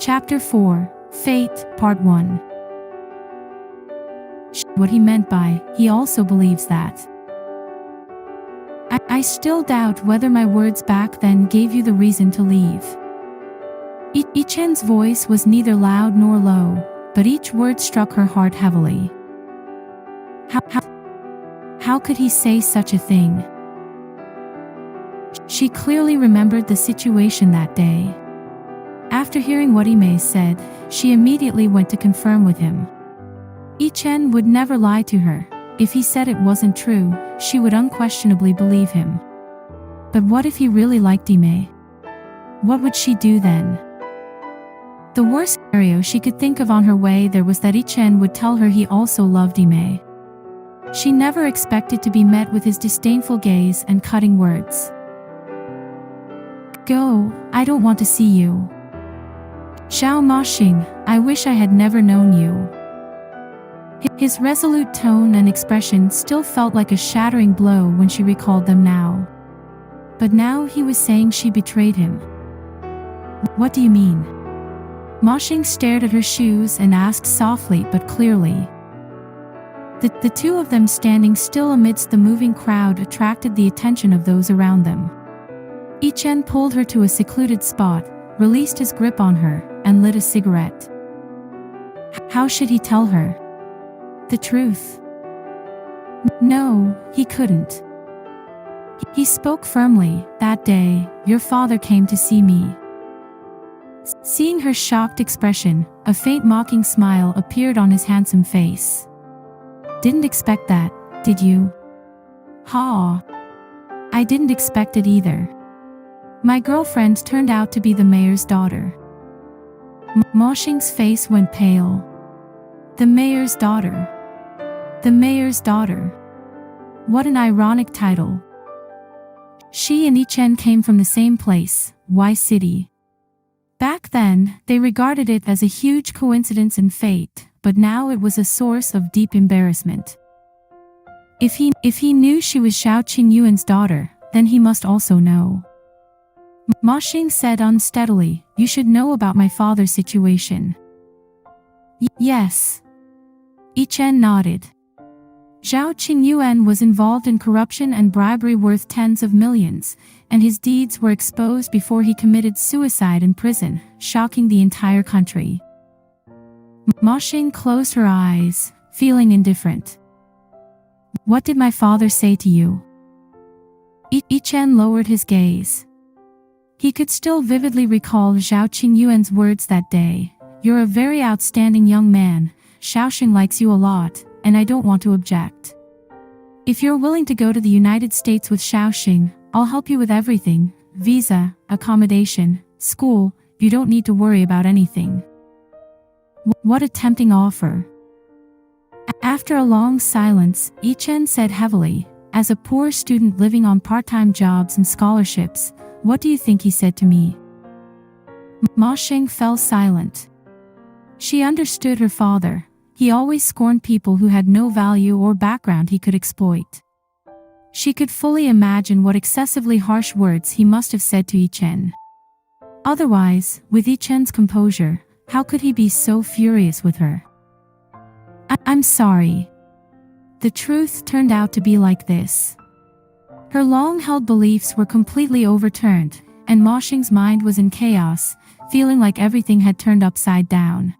Chapter 4, Fate, Part 1. What he meant by, he also believes that. I still doubt whether my words back then gave you the reason to leave. Yichen's voice was neither loud nor low, but each word struck her heart heavily. How could he say such a thing? She clearly remembered the situation that day. After hearing what Yi said, she immediately went to confirm with him. Yichen would never lie to her. If he said it wasn't true, she would unquestionably believe him. But what if he really liked Yi? What would she do then? The worst scenario she could think of on her way there was that Yichen would tell her he also loved Yi. She never expected to be met with his disdainful gaze and cutting words. Go, I don't want to see you. Xiao Mosheng, I wish I had never known you. His resolute tone and expression still felt like a shattering blow when she recalled them now. But now he was saying she betrayed him. What do you mean? Mosheng stared at her shoes and asked softly but clearly. The two of them standing still amidst the moving crowd attracted the attention of those around them. Yichen pulled her to a secluded spot, released his grip on her, and lit a cigarette. How should he tell her the truth? No, he couldn't. He spoke firmly. That day, your father came to see me. Seeing her shocked expression, a faint mocking smile appeared on his handsome face. Didn't expect that, did you? Ha! I didn't expect it either. My girlfriend turned out to be the mayor's daughter. Mosheng's face went pale. The mayor's daughter. The mayor's daughter. What an ironic title. She and Yichen came from the same place, Y City. Back then, they regarded it as a huge coincidence and fate, but now it was a source of deep embarrassment. If he knew she was Xiao Qingyuan's daughter, then he must also know. Mosheng said unsteadily, you should know about my father's situation. Yes. Yichen nodded. Xiao Qingyuan was involved in corruption and bribery worth tens of millions, and his deeds were exposed before he committed suicide in prison, shocking the entire country. Mosheng closed her eyes, feeling indifferent. What did my father say to you? Yichen lowered his gaze. He could still vividly recall Xiao Qingyuan's words that day. You're a very outstanding young man, Xiaosheng likes you a lot, and I don't want to object. If you're willing to go to the United States with Xiaosheng, I'll help you with everything, visa, accommodation, school, you don't need to worry about anything. What a tempting offer. After a long silence, Yichen said heavily, as a poor student living on part-time jobs and scholarships, what do you think he said to me? Mosheng fell silent. She understood her father. He always scorned people who had no value or background he could exploit. She could fully imagine what excessively harsh words he must have said to Yichen. Otherwise, with Yichen's composure, how could he be so furious with her? I'm sorry. The truth turned out to be like this. Her long-held beliefs were completely overturned, and Mosheng's mind was in chaos, feeling like everything had turned upside down.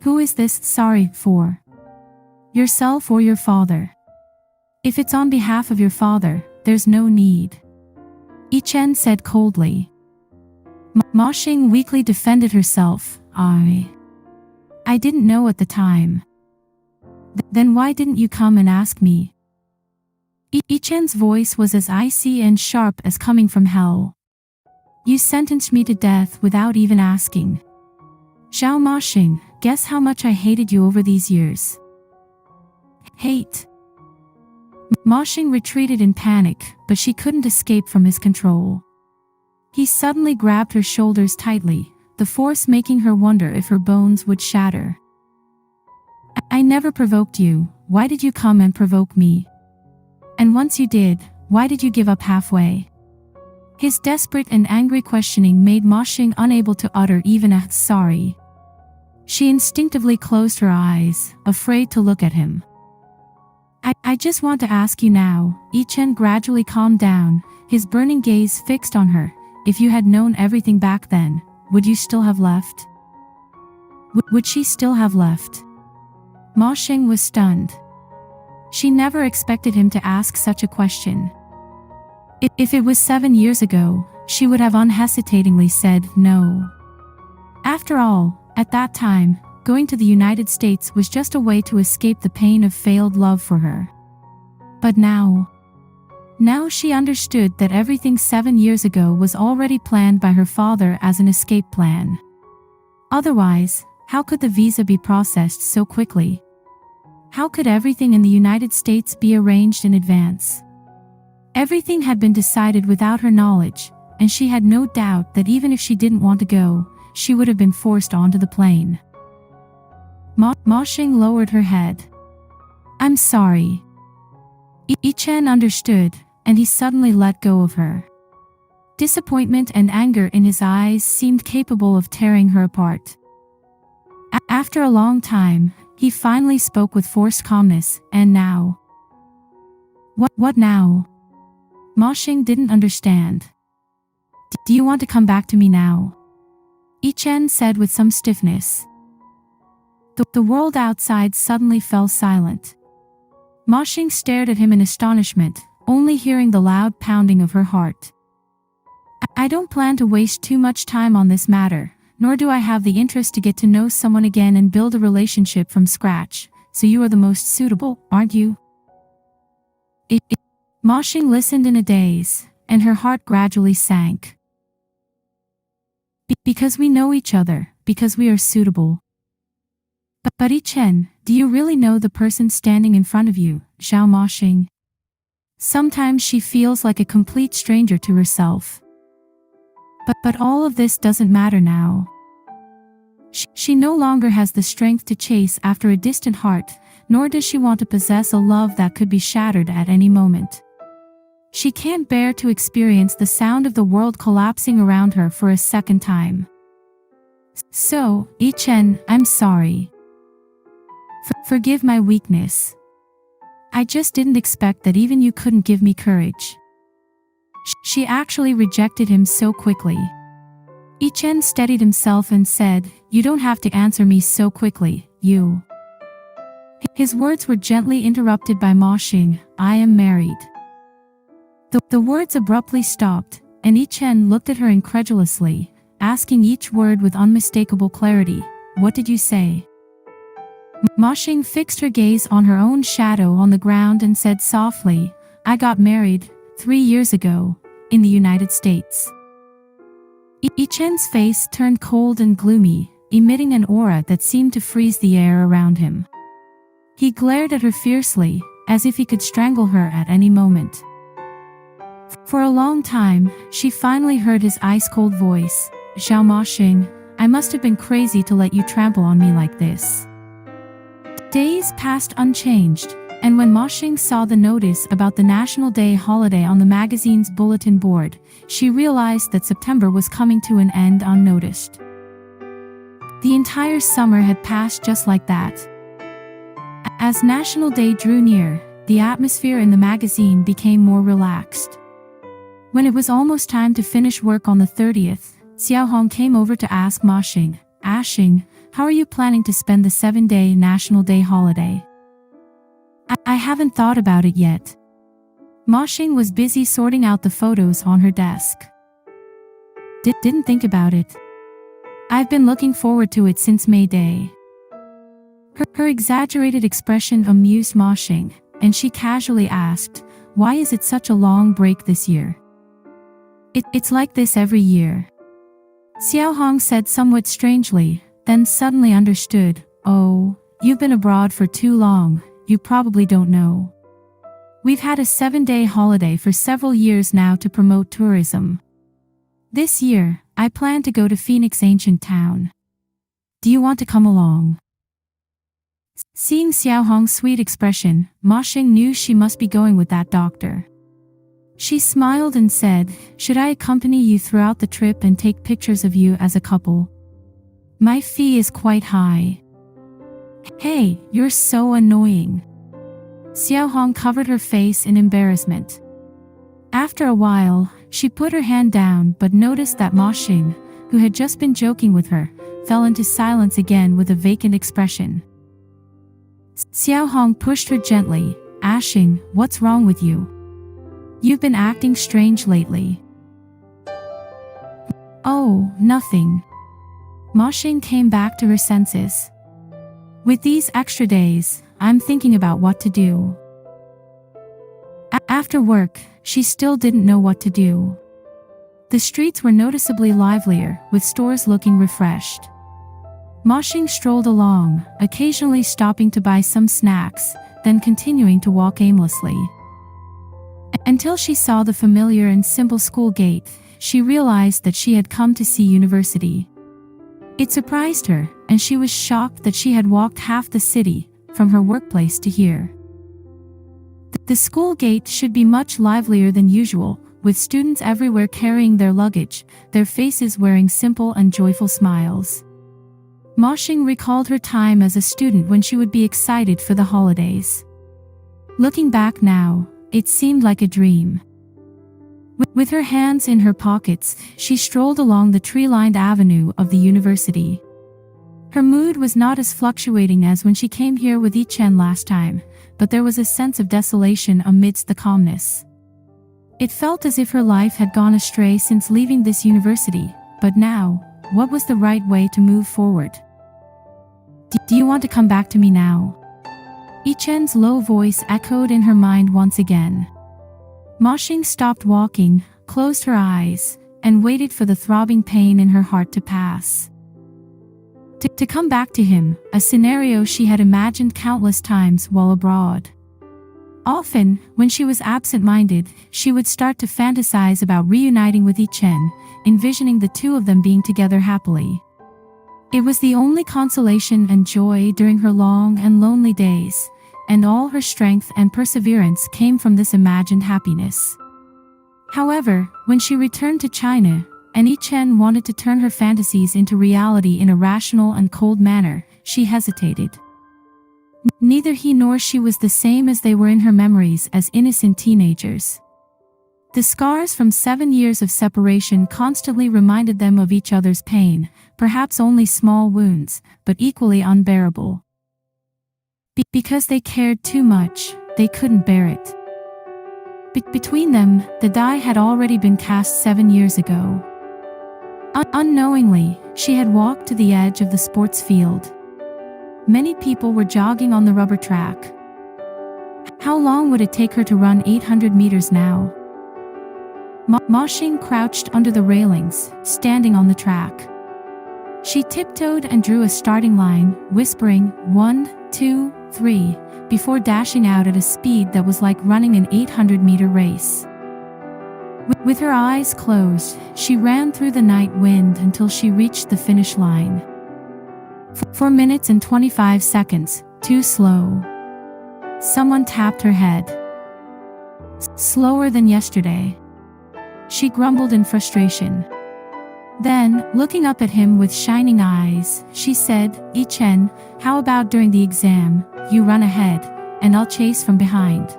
Who is this sorry for? Yourself or your father? If it's on behalf of your father, there's no need. Yichen said coldly. Mosheng weakly defended herself. I didn't know at the time. Then why didn't you come and ask me? Yichen's voice was as icy and sharp as coming from hell. You sentenced me to death without even asking. Xiao Mosheng, guess how much I hated you over these years. Hate. Mosheng retreated in panic, but she couldn't escape from his control. He suddenly grabbed her shoulders tightly, the force making her wonder if her bones would shatter. I never provoked you, why did you come and provoke me? And once you did, why did you give up halfway? His desperate and angry questioning made Mosheng unable to utter even a sorry. She instinctively closed her eyes, afraid to look at him. I just want to ask you now. Yichen gradually calmed down, his burning gaze fixed on her. If you had known everything back then, would you still have left? Would she still have left? Mosheng was stunned. She never expected him to ask such a question. If it was 7 years ago, she would have unhesitatingly said no. After all, at that time, going to the United States was just a way to escape the pain of failed love for her. But now she understood that everything 7 years ago was already planned by her father as an escape plan. Otherwise, how could the visa be processed so quickly? How could everything in the United States be arranged in advance? Everything had been decided without her knowledge, and she had no doubt that even if she didn't want to go, she would have been forced onto the plane. Mosheng lowered her head. I'm sorry. Yichen understood, and he suddenly let go of her. Disappointment and anger in his eyes seemed capable of tearing her apart. After a long time, he finally spoke with forced calmness, and now? What now? Mosheng didn't understand. Do you want to come back to me now? Yichen said with some stiffness. The world outside suddenly fell silent. Mosheng stared at him in astonishment, only hearing the loud pounding of her heart. I don't plan to waste too much time on this matter, nor do I have the interest to get to know someone again and build a relationship from scratch, so you are the most suitable, aren't you? Mosheng listened in a daze, and her heart gradually sank. Because we know each other, because we are suitable. But Yichen, do you really know the person standing in front of you, Xiao Mosheng? Sometimes she feels like a complete stranger to herself. But all of this doesn't matter now. She no longer has the strength to chase after a distant heart, nor does she want to possess a love that could be shattered at any moment. She can't bear to experience the sound of the world collapsing around her for a second time. So, Yichen, I'm sorry. Forgive my weakness. I just didn't expect that even you couldn't give me courage. She actually rejected him so quickly. Yichen steadied himself and said, You don't have to answer me so quickly, you. His words were gently interrupted by Mosheng, I am married. The words abruptly stopped, and Yichen looked at her incredulously, asking each word with unmistakable clarity, What did you say? Mosheng fixed her gaze on her own shadow on the ground and said softly, I got married 3 years ago, in the United States. Yichen's face turned cold and gloomy, emitting an aura that seemed to freeze the air around him. He glared at her fiercely, as if he could strangle her at any moment. For a long time, she finally heard his ice-cold voice, Xiao Mosheng, I must have been crazy to let you trample on me like this. Days passed unchanged, and when Mosheng saw the notice about the National Day holiday on the magazine's bulletin board, she realized that September was coming to an end unnoticed. The entire summer had passed just like that. As National Day drew near, the atmosphere in the magazine became more relaxed. When it was almost time to finish work on the 30th, Xiaohong came over to ask Mosheng, Ashing, how are you planning to spend the 7-day National Day holiday? I haven't thought about it yet. Mosheng was busy sorting out the photos on her desk. Didn't think about it. I've been looking forward to it since May Day. Her exaggerated expression amused Mosheng, and she casually asked, why is it such a long break this year? It's like this every year. Xiaohong said somewhat strangely, then suddenly understood, oh, you've been abroad for too long, you probably don't know. We've had a 7-day holiday for several years now to promote tourism. This year, I plan to go to Phoenix Ancient Town. Do you want to come along? Seeing Xiaohong's sweet expression, Mosheng knew she must be going with that doctor. She smiled and said, "Should I accompany you throughout the trip and take pictures of you as a couple? My fee is quite high." "Hey, you're so annoying." Xiao Hong covered her face in embarrassment. After a while, she put her hand down but noticed that Mosheng, who had just been joking with her, fell into silence again with a vacant expression. Xiao Hong pushed her gently. "Ashing, what's wrong with you? You've been acting strange lately." "Oh, nothing." Mosheng came back to her senses. "With these extra days, I'm thinking about what to do." After work, she still didn't know what to do. The streets were noticeably livelier, with stores looking refreshed. Mosheng strolled along, occasionally stopping to buy some snacks, then continuing to walk aimlessly. Until she saw the familiar and simple school gate, she realized that she had come to see university. It surprised her, and she was shocked that she had walked half the city, from her workplace to here. The school gate should be much livelier than usual, with students everywhere carrying their luggage, their faces wearing simple and joyful smiles. Mosheng recalled her time as a student when she would be excited for the holidays. Looking back now, it seemed like a dream. With her hands in her pockets, she strolled along the tree-lined avenue of the university. Her mood was not as fluctuating as when she came here with Yichen last time, but there was a sense of desolation amidst the calmness. It felt as if her life had gone astray since leaving this university, but now, what was the right way to move forward? Do you want to come back to me now?" Yichen's low voice echoed in her mind once again. Mosheng stopped walking, closed her eyes, and waited for the throbbing pain in her heart to pass. To come back to him, a scenario she had imagined countless times while abroad. Often, when she was absent-minded, she would start to fantasize about reuniting with Yichen, envisioning the two of them being together happily. It was the only consolation and joy during her long and lonely days, and all her strength and perseverance came from this imagined happiness. However, when she returned to China, and Yichen wanted to turn her fantasies into reality in a rational and cold manner, she hesitated. Neither he nor she was the same as they were in her memories as innocent teenagers. The scars from 7 years of separation constantly reminded them of each other's pain, perhaps only small wounds, but equally unbearable. Because they cared too much, they couldn't bear it. Between them, the die had already been cast 7 years ago. Unknowingly, she had walked to the edge of the sports field. Many people were jogging on the rubber track. How long would it take her to run 800 meters now? Mosheng crouched under the railings, standing on the track. She tiptoed and drew a starting line, whispering, 1, 2, 3, before dashing out at a speed that was like running an 800-meter race. With her eyes closed, she ran through the night wind until she reached the finish line. 4 minutes and 25 seconds, too slow. Someone tapped her head. Slower than yesterday. She grumbled in frustration. Then, looking up at him with shining eyes, she said, Yichen, how about during the exam, you run ahead, and I'll chase from behind.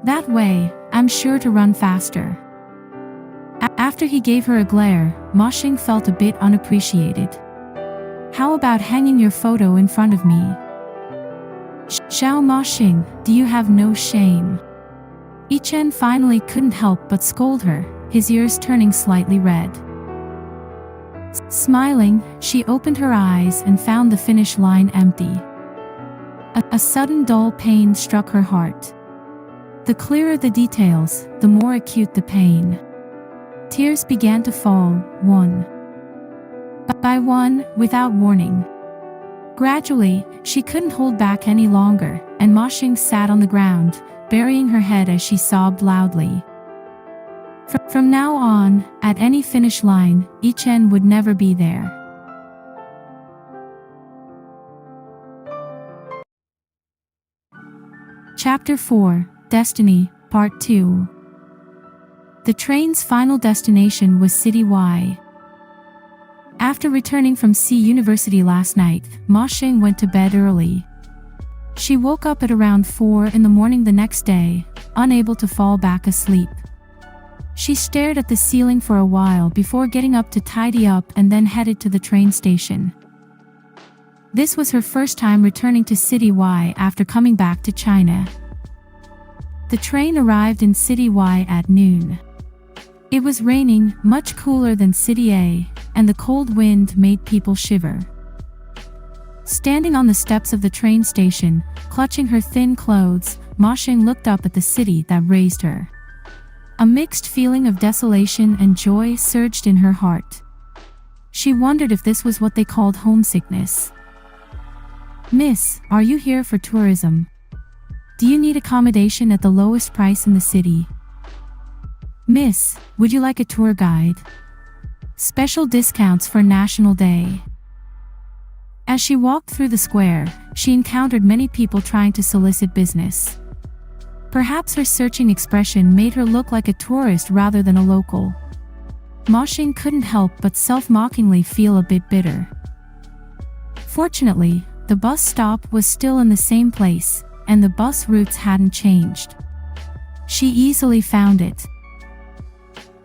That way, I'm sure to run faster. After he gave her a glare, Mosheng felt a bit unappreciated. How about hanging your photo in front of me? Xiao Mosheng, do you have no shame? Yichen finally couldn't help but scold her, his ears turning slightly red. Smiling, she opened her eyes and found the finish line empty. A sudden dull pain struck her heart. The clearer the details, the more acute the pain. Tears began to fall, one by one, without warning. Gradually, she couldn't hold back any longer, and Mosheng sat on the ground, burying her head as she sobbed loudly. From now on, at any finish line, Yichen would never be there. Chapter 4, Destiny, Part 2. The train's final destination was City Y. After returning from C University last night, Mosheng went to bed early. She woke up at around 4 in the morning the next day, unable to fall back asleep. She stared at the ceiling for a while before getting up to tidy up and then headed to the train station. This was her first time returning to City Y after coming back to China. The train arrived in City Y at noon. It was raining, much cooler than City A, and the cold wind made people shiver. Standing on the steps of the train station, clutching her thin clothes, Mosheng looked up at the city that raised her. A mixed feeling of desolation and joy surged in her heart. She wondered if this was what they called homesickness. "Miss, are you here for tourism? Do you need accommodation at the lowest price in the city? Miss, would you like a tour guide? Special discounts for National Day." As she walked through the square, she encountered many people trying to solicit business. Perhaps her searching expression made her look like a tourist rather than a local. Mosheng couldn't help but self-mockingly feel a bit bitter. Fortunately, the bus stop was still in the same place, and the bus routes hadn't changed. She easily found it.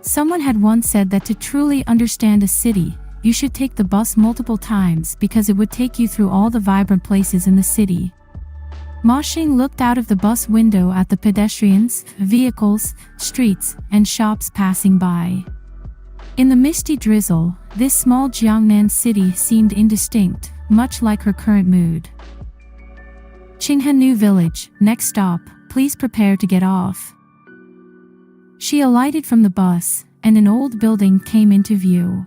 Someone had once said that to truly understand a city, you should take the bus multiple times because it would take you through all the vibrant places in the city. Mosheng looked out of the bus window at the pedestrians, vehicles, streets, and shops passing by. In the misty drizzle, this small Jiangnan city seemed indistinct, much like her current mood. Qinghannu Village, next stop, please prepare to get off. She alighted from the bus, and an old building came into view.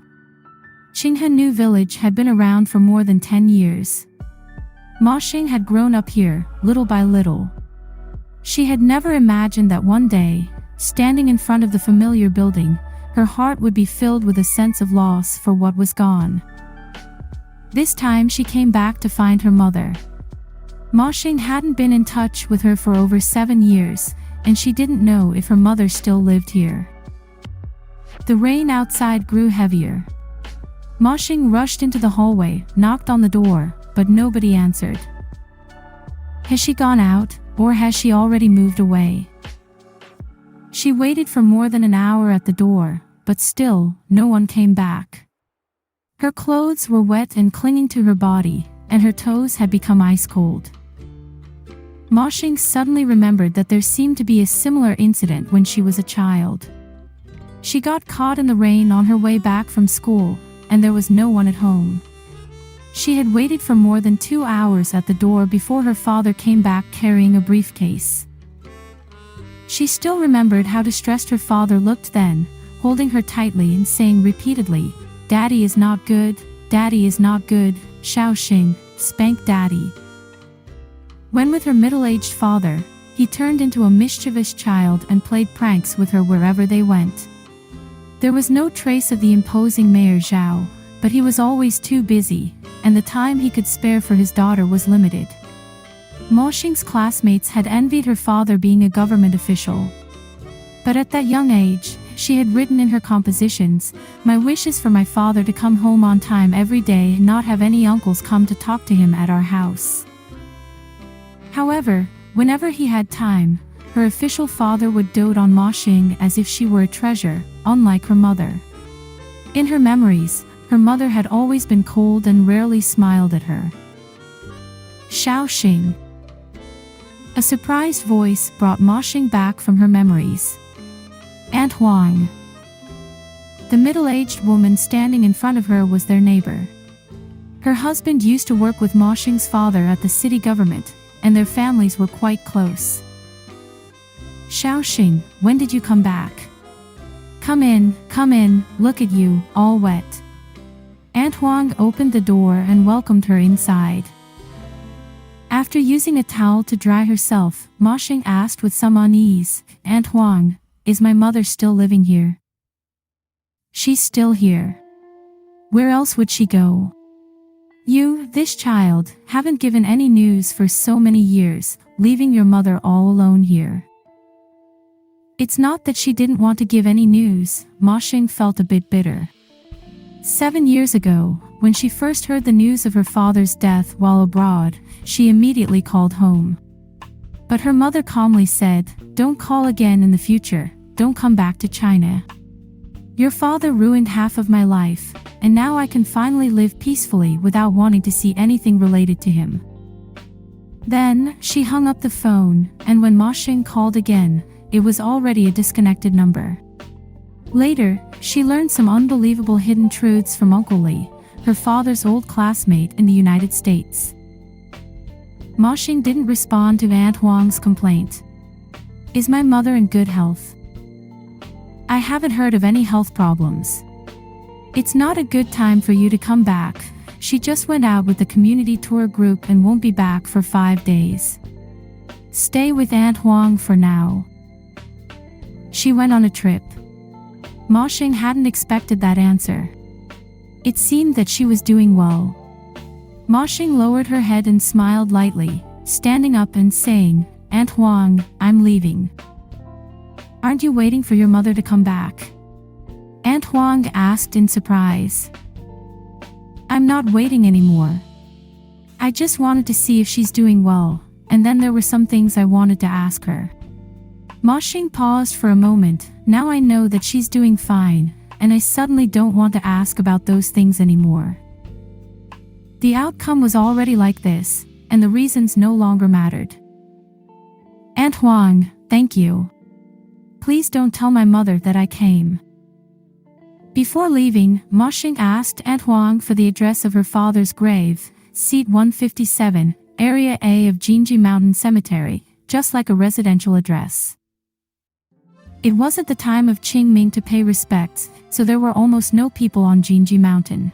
Qinghannu Village had been around for more than 10 years. Mosheng had grown up here, little by little. She had never imagined that one day, standing in front of the familiar building, her heart would be filled with a sense of loss for what was gone. This time she came back to find her mother. Mosheng hadn't been in touch with her for over 7 years, and she didn't know if her mother still lived here. The rain outside grew heavier. Mosheng rushed into the hallway, knocked on the door, but nobody answered. Has she gone out, or has she already moved away? She waited for more than an hour at the door, but still, no one came back. Her clothes were wet and clinging to her body, and her toes had become ice cold. Mosheng suddenly remembered that there seemed to be a similar incident when she was a child. She got caught in the rain on her way back from school, and there was no one at home. She had waited for more than 2 hours at the door before her father came back carrying a briefcase. She still remembered how distressed her father looked then, holding her tightly and saying repeatedly, "Daddy is not good, Daddy is not good, Xiaoxing, spank Daddy." When with her middle-aged father, he turned into a mischievous child and played pranks with her wherever they went. There was no trace of the imposing Mayor Zhao, but he was always too busy, and the time he could spare for his daughter was limited. Mosheng's classmates had envied her father being a government official. But at that young age, she had written in her compositions, "My wish is for my father to come home on time every day and not have any uncles come to talk to him at our house." However, whenever he had time, her official father would dote on Mosheng as if she were a treasure, unlike her mother. In her memories, her mother had always been cold and rarely smiled at her. Xiaoxing. A surprised voice brought Mosheng back from her memories. Aunt Huang. The middle-aged woman standing in front of her was their neighbor. Her husband used to work with Mosheng's father at the city government, and their families were quite close. Xiaoxing, when did you come back? Come in, look at you, all wet. Aunt Huang opened the door and welcomed her inside. After using a towel to dry herself, Mosheng asked with some unease, "Aunt Huang, is my mother still living here?" "She's still here. Where else would she go? You, this child, haven't given any news for so many years, leaving your mother all alone here." It's not that she didn't want to give any news. Mosheng felt a bit bitter. 7 years ago, when she first heard the news of her father's death while abroad, she immediately called home. But her mother calmly said, "Don't call again in the future, don't come back to China. Your father ruined half of my life, and now I can finally live peacefully without wanting to see anything related to him." Then, she hung up the phone, and when Mosheng called again, it was already a disconnected number. Later, she learned some unbelievable hidden truths from Uncle Li, her father's old classmate in the United States. Mosheng didn't respond to Aunt Huang's complaint. "Is my mother in good health? I haven't heard of any health problems. It's not a good time for you to come back. She just went out with the community tour group and won't be back for 5 days. Stay with Aunt Huang for now. She went on a trip." Mosheng hadn't expected that answer. It seemed that she was doing well. Mosheng lowered her head and smiled lightly, standing up and saying, "Aunt Huang, I'm leaving." "Aren't you waiting for your mother to come back?" Aunt Huang asked in surprise. "I'm not waiting anymore. I just wanted to see if she's doing well, and then there were some things I wanted to ask her." Mosheng paused for a moment. "Now I know that she's doing fine, and I suddenly don't want to ask about those things anymore. The outcome was already like this, and the reasons no longer mattered." "Aunt Huang, thank you. Please don't tell my mother that I came." Before leaving, Mosheng asked Aunt Huang for the address of her father's grave, Seat 157, Area A of Jinji Mountain Cemetery, just like a residential address. It was at the time of Qingming to pay respects, so there were almost no people on Jinji Mountain.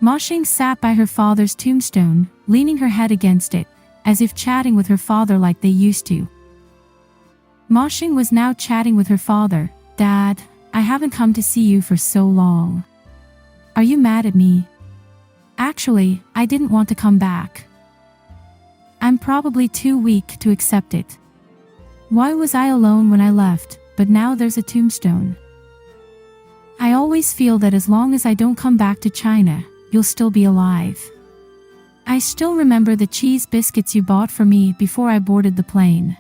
Mosheng sat by her father's tombstone, leaning her head against it, as if chatting with her father like they used to. Mosheng was now chatting with her father. "Dad, I haven't come to see you for so long. Are you mad at me?" "Actually, I didn't want to come back. I'm probably too weak to accept it. Why was I alone when I left, but now there's a tombstone? I always feel that as long as I don't come back to China, you'll still be alive. I still remember the cheese biscuits you bought for me before I boarded the plane.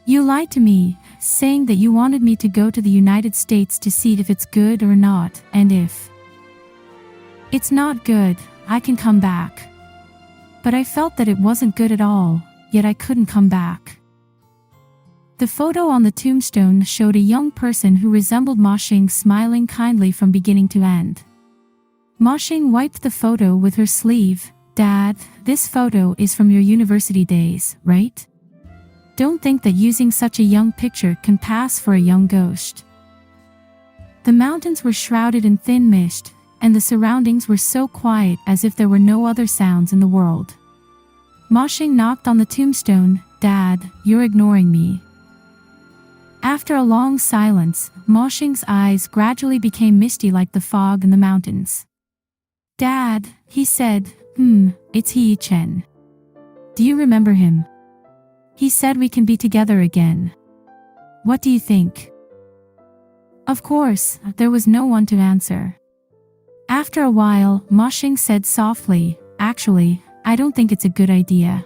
You lied to me, saying that you wanted me to go to the United States to see if it's good or not, and if it's not good, I can come back. But I felt that it wasn't good at all, yet I couldn't come back." The photo on the tombstone showed a young person who resembled Mosheng smiling kindly from beginning to end. Mosheng wiped the photo with her sleeve. "Dad, this photo is from your university days, right? Don't think that using such a young picture can pass for a young ghost." The mountains were shrouded in thin mist, and the surroundings were so quiet as if there were no other sounds in the world. Mosheng knocked on the tombstone. "Dad, you're ignoring me." After a long silence, Mosheng's eyes gradually became misty like the fog in the mountains. "Dad," he said, "it's HeYiSheng. Do you remember him? He said we can be together again. What do you think?" Of course, there was no one to answer. After a while, Mosheng said softly, "Actually, I don't think it's a good idea.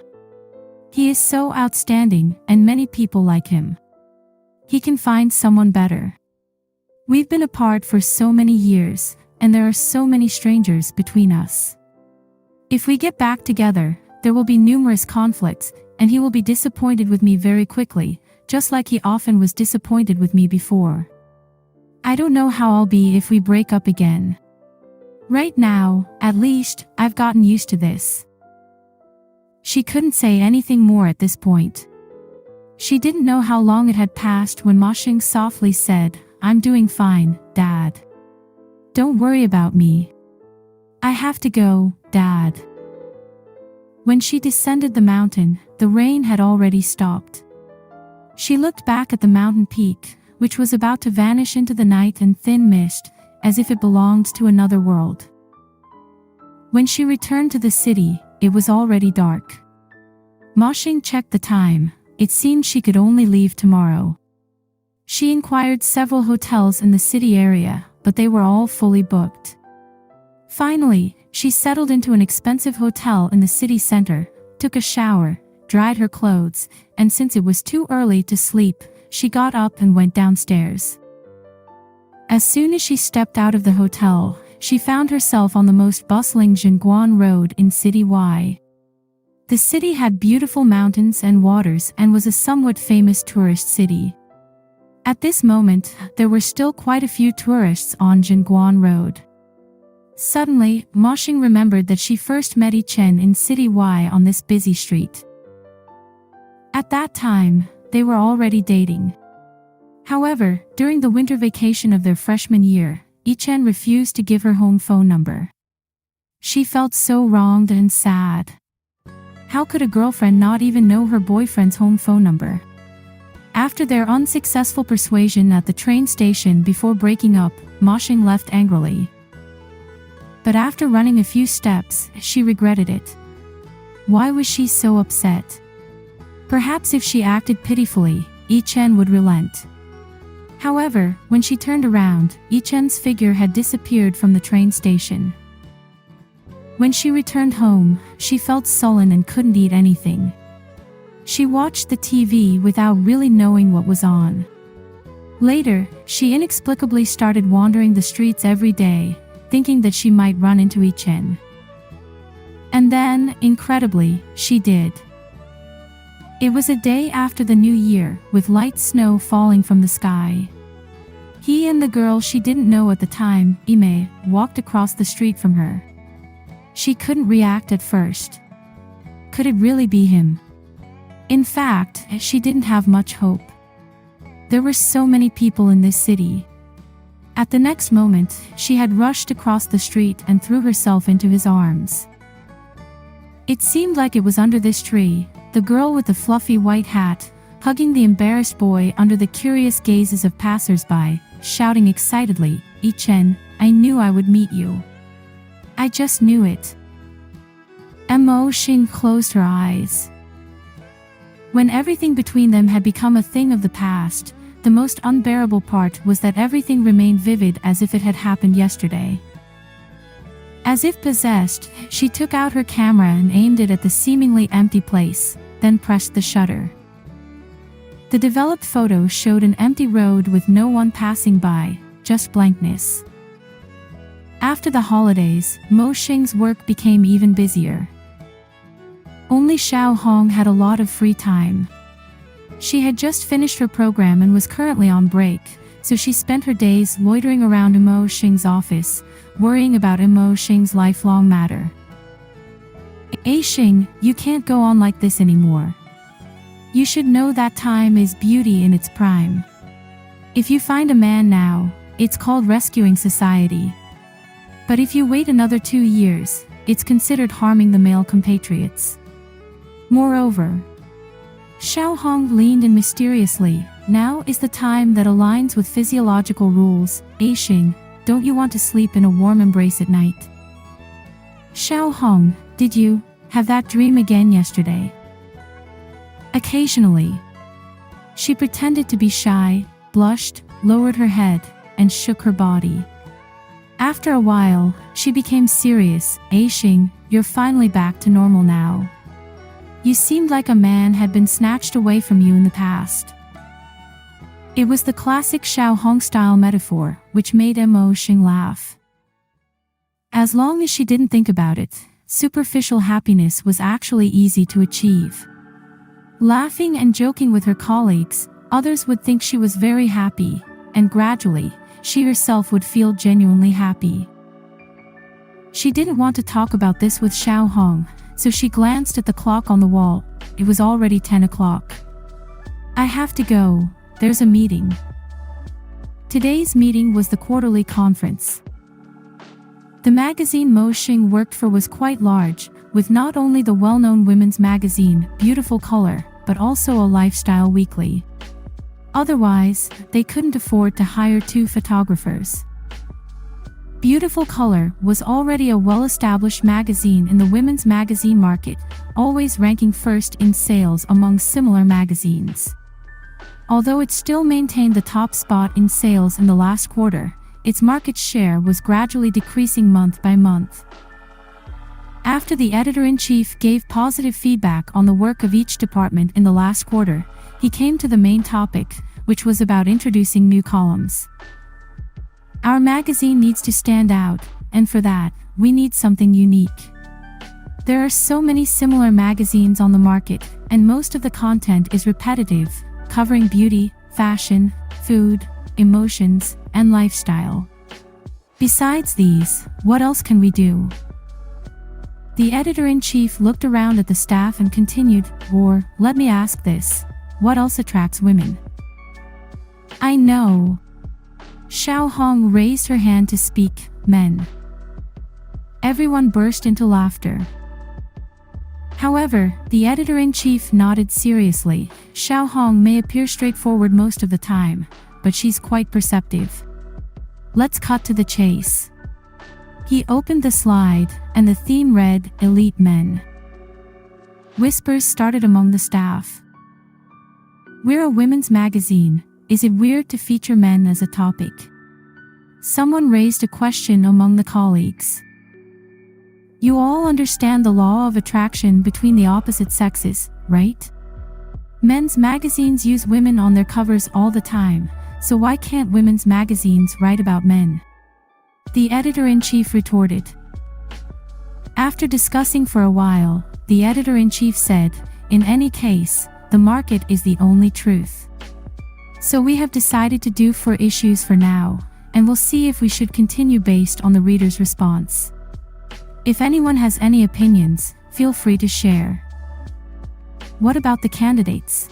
He is so outstanding, and many people like him. He can find someone better. We've been apart for so many years, and there are so many strangers between us. If we get back together, there will be numerous conflicts, and he will be disappointed with me very quickly, just like he often was disappointed with me before. I don't know how I'll be if we break up again. Right now, at least, I've gotten used to this." She couldn't say anything more at this point. She didn't know how long it had passed when Mosheng softly said, "I'm doing fine, Dad. Don't worry about me. I have to go, Dad." When she descended the mountain, the rain had already stopped. She looked back at the mountain peak, which was about to vanish into the night and thin mist, as if it belonged to another world. When she returned to the city, it was already dark. Mosheng checked the time. It seemed she could only leave tomorrow. She inquired several hotels in the city area, but they were all fully booked. Finally, she settled into an expensive hotel in the city center, took a shower, dried her clothes, and since it was too early to sleep, she got up and went downstairs. As soon as she stepped out of the hotel, she found herself on the most bustling Zhenguan Road in City Y. The city had beautiful mountains and waters and was a somewhat famous tourist city. At this moment, there were still quite a few tourists on Zhenguan Road. Suddenly, Mosheng remembered that she first met Yichen in City Y on this busy street. At that time, they were already dating. However, during the winter vacation of their freshman year, Yichen refused to give her home phone number. She felt so wronged and sad. How could a girlfriend not even know her boyfriend's home phone number? After their unsuccessful persuasion at the train station before breaking up, Mosheng left angrily. But after running a few steps, she regretted it. Why was she so upset? Perhaps if she acted pitifully, Yichen would relent. However, when she turned around, Yichen's figure had disappeared from the train station. When she returned home, she felt sullen and couldn't eat anything. She watched the TV without really knowing what was on. Later, she inexplicably started wandering the streets every day, thinking that she might run into Yichen. And then, incredibly, she did. It was a day after the New Year, with light snow falling from the sky. He and the girl she didn't know at the time, Yi, walked across the street from her. She couldn't react at first. Could it really be him? In fact, she didn't have much hope. There were so many people in this city. At the next moment, she had rushed across the street and threw herself into his arms. It seemed like it was under this tree, the girl with the fluffy white hat, hugging the embarrassed boy under the curious gazes of passers-by, shouting excitedly, "Yichen, I knew I would meet you. I just knew it." Mosheng closed her eyes. When everything between them had become a thing of the past, the most unbearable part was that everything remained vivid as if it had happened yesterday. As if possessed, she took out her camera and aimed it at the seemingly empty place, then pressed the shutter. The developed photo showed an empty road with no one passing by, just blankness. After the holidays, Mosheng's work became even busier. Only Xiao Hong had a lot of free time. She had just finished her program and was currently on break, so she spent her days loitering around Mosheng's office, worrying about Mosheng's lifelong matter. "Sheng, you can't go on like this anymore. You should know that time is beauty in its prime. If you find a man now, it's called rescuing society. But if you wait another 2 years, it's considered harming the male compatriots. Moreover," Xiao Hong leaned in mysteriously, "now is the time that aligns with physiological rules. Sheng, don't you want to sleep in a warm embrace at night?" "Xiao Hong, did you have that dream again yesterday?" "Occasionally." She pretended to be shy, blushed, lowered her head, and shook her body. After a while, she became serious. "Sheng, you're finally back to normal now. You seemed like a man had been snatched away from you in the past." It was the classic Xiao Hong style metaphor, which made Mosheng laugh. As long as she didn't think about it, superficial happiness was actually easy to achieve. Laughing and joking with her colleagues, others would think she was very happy, and gradually, she herself would feel genuinely happy. She didn't want to talk about this with Xiao Hong, so she glanced at the clock on the wall. It was already 10 o'clock. "I have to go, there's a meeting." Today's meeting was the quarterly conference. The magazine Mosheng worked for was quite large, with not only the well-known women's magazine, Beautiful Color, but also a lifestyle weekly. Otherwise, they couldn't afford to hire 2 photographers. Beautiful Color was already a well-established magazine in the women's magazine market, always ranking first in sales among similar magazines. Although it still maintained the top spot in sales in the last quarter, its market share was gradually decreasing month by month. After the editor-in-chief gave positive feedback on the work of each department in the last quarter, he came to the main topic, which was about introducing new columns. Our magazine needs to stand out, and for that, we need something unique. There are so many similar magazines on the market, and most of the content is repetitive, covering beauty, fashion, food, emotions, and lifestyle. Besides these, what else can we do? The editor-in-chief looked around at the staff and continued, or, let me ask this, what else attracts women? I know. Xiao Hong raised her hand to speak, men. Everyone burst into laughter. However, the editor-in-chief nodded seriously. Xiao Hong may appear straightforward most of the time, but she's quite perceptive. Let's cut to the chase. He opened the slide, and the theme read, Elite Men. Whispers started among the staff. We're a women's magazine. Is it weird to feature men as a topic? Someone raised a question among the colleagues. You all understand the law of attraction between the opposite sexes, right? Men's magazines use women on their covers all the time, so why can't women's magazines write about men? The editor-in-chief retorted. After discussing for a while, the editor-in-chief said, in any case, the market is the only truth. So we have decided to do 4 issues for now, and we'll see if we should continue based on the reader's response. If anyone has any opinions, feel free to share. What about the candidates?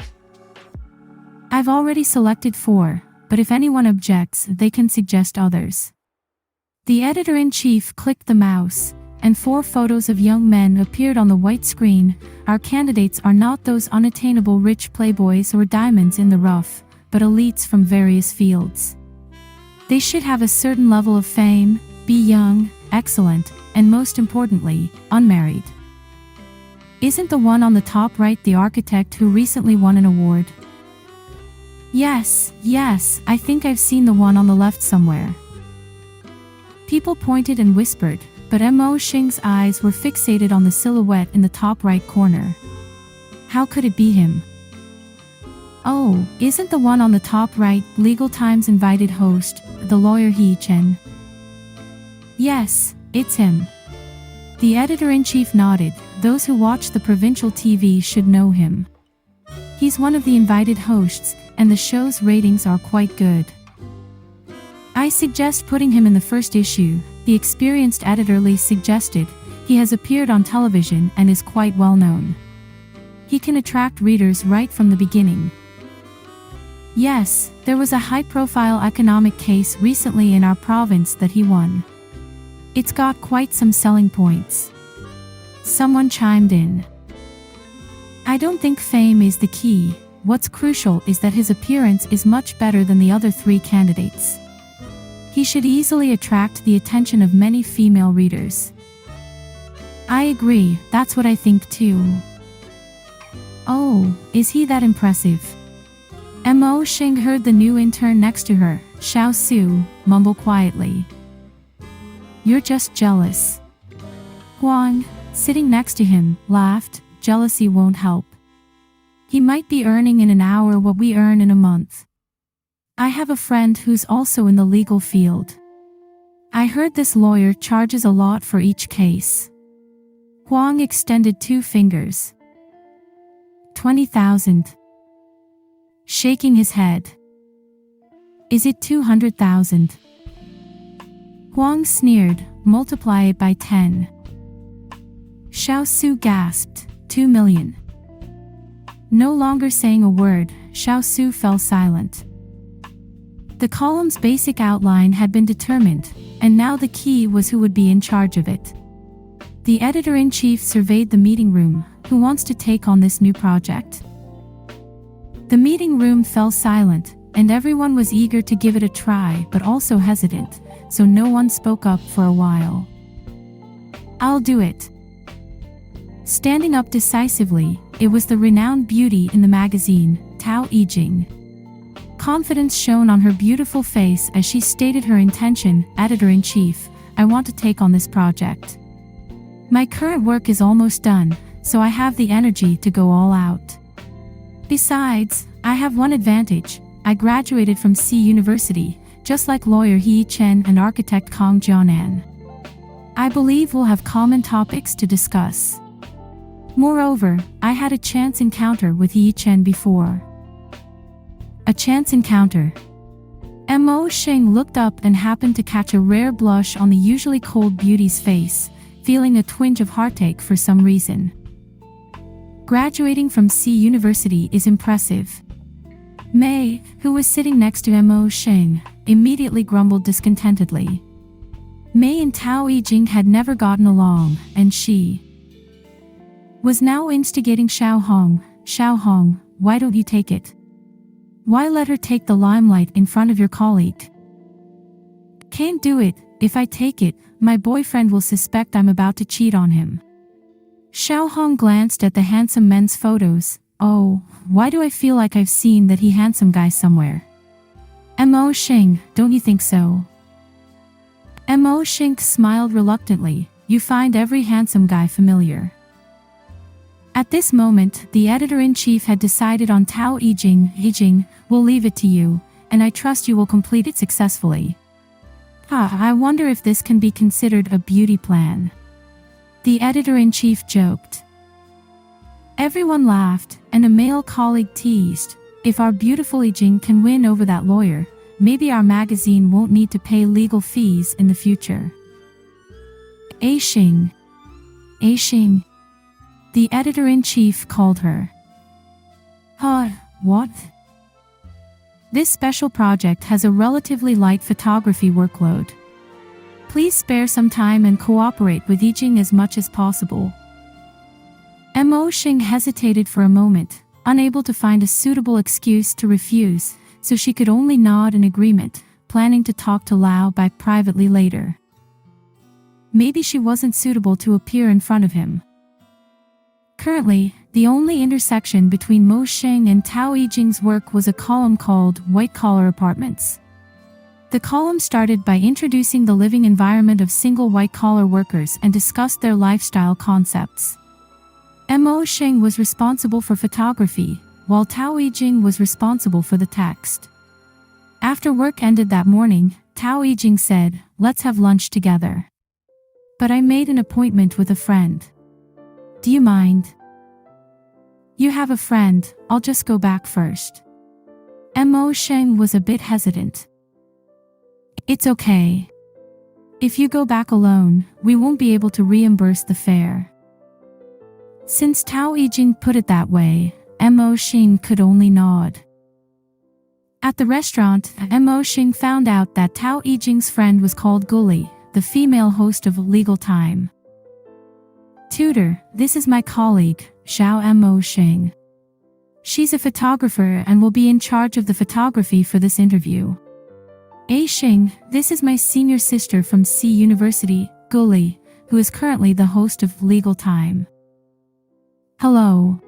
I've already selected 4, but if anyone objects, they can suggest others. The editor-in-chief clicked the mouse, and 4 photos of young men appeared on the white screen. Our candidates are not those unattainable rich playboys or diamonds in the rough, but elites from various fields. They should have a certain level of fame, be young, excellent, and most importantly, unmarried. Isn't the one on the top right the architect who recently won an award? Yes, I think I've seen the one on the left somewhere. People pointed and whispered, but Mosheng's eyes were fixated on the silhouette in the top right corner. How could it be him? Oh, isn't the one on the top right Legal Times invited host, the lawyer HeYiSheng? Yes, it's him. The editor-in-chief nodded. Those who watch the provincial TV should know him. He's one of the invited hosts, and the show's ratings are quite good. I suggest putting him in the first issue, the experienced editor Lee suggested. He has appeared on television and is quite well known. He can attract readers right from the beginning. Yes, there was a high-profile economic case recently in our province that he won. It's got quite some selling points. Someone chimed in. I don't think fame is the key. What's crucial is that his appearance is much better than the other 3 candidates. He should easily attract the attention of many female readers. I agree, that's what I think too. Oh, is he that impressive? Mosheng heard the new intern next to her, Xiao Su, mumble quietly. You're just jealous. Huang, sitting next to him, laughed. Jealousy won't help. He might be earning in an hour what we earn in a month. I have a friend who's also in the legal field. I heard this lawyer charges a lot for each case. Huang extended 2 fingers. 20,000. Shaking his head. Is it 200,000? Huang sneered, multiply it by 10. Xiao Su gasped, 2 million. No longer saying a word, Xiao Su fell silent. The column's basic outline had been determined, and now the key was who would be in charge of it. The editor-in-chief surveyed the meeting room. Who wants to take on this new project? The meeting room fell silent, and everyone was eager to give it a try but also hesitant, so no one spoke up for a while. I'll do it. Standing up decisively, it was the renowned beauty in the magazine, Tao Yijing. Confidence shone on her beautiful face as she stated her intention. Editor-in-chief, I want to take on this project. My current work is almost done, so I have the energy to go all out. Besides, I have one advantage. I graduated from C University, just like lawyer He Chen and architect Kong Jianan. I believe we'll have common topics to discuss. Moreover, I had a chance encounter with Yi Chen before. A chance encounter. Mosheng looked up and happened to catch a rare blush on the usually cold beauty's face, feeling a twinge of heartache for some reason. Graduating from C University is impressive. Mei, who was sitting next to Mosheng, immediately grumbled discontentedly. Mei and Tao Yijing had never gotten along, and she was now instigating Xiaohong, why don't you take it? Why let her take the limelight in front of your colleague? Can't do it. If I take it, my boyfriend will suspect I'm about to cheat on him. Xiaohong glanced at the handsome men's photos. Oh, why do I feel like I've seen that handsome guy somewhere? Mosheng, don't you think so? Mosheng smiled reluctantly. You find every handsome guy familiar. At this moment, the editor-in-chief had decided on Tao Yijing. Yijing, we'll leave it to you, and I trust you will complete it successfully. I wonder if this can be considered a beauty plan. The editor-in-chief joked. Everyone laughed, and a male colleague teased, if our beautiful Yijing can win over that lawyer, maybe our magazine won't need to pay legal fees in the future. Yixing. The editor-in-chief called her. What? This special project has a relatively light photography workload. Please spare some time and cooperate with Yijing as much as possible. Mosheng hesitated for a moment, unable to find a suitable excuse to refuse, so she could only nod in agreement, planning to talk to Lao Bai privately later. Maybe she wasn't suitable to appear in front of him. Currently, the only intersection between Mosheng and Tao Yijing's work was a column called White Collar Apartments. The column started by introducing the living environment of single white-collar workers and discussed their lifestyle concepts. Mosheng was responsible for photography, while Tao Yijing was responsible for the text. After work ended that morning, Tao Yijing said, "Let's have lunch together. But I made an appointment with a friend. Do you mind?" "You have a friend, I'll just go back first." Mosheng was a bit hesitant. "It's okay. If you go back alone, we won't be able to reimburse the fare." Since Tao Yijing put it that way, Mosheng could only nod. At the restaurant, Mosheng found out that Tao Yijing's friend was called Guli, the female host of Legal Time. "Tutor, this is my colleague, Xiao Mosheng. She's a photographer and will be in charge of the photography for this interview. Yixing, this is my senior sister from C University, Guli, who is currently the host of Legal Time." "Hello."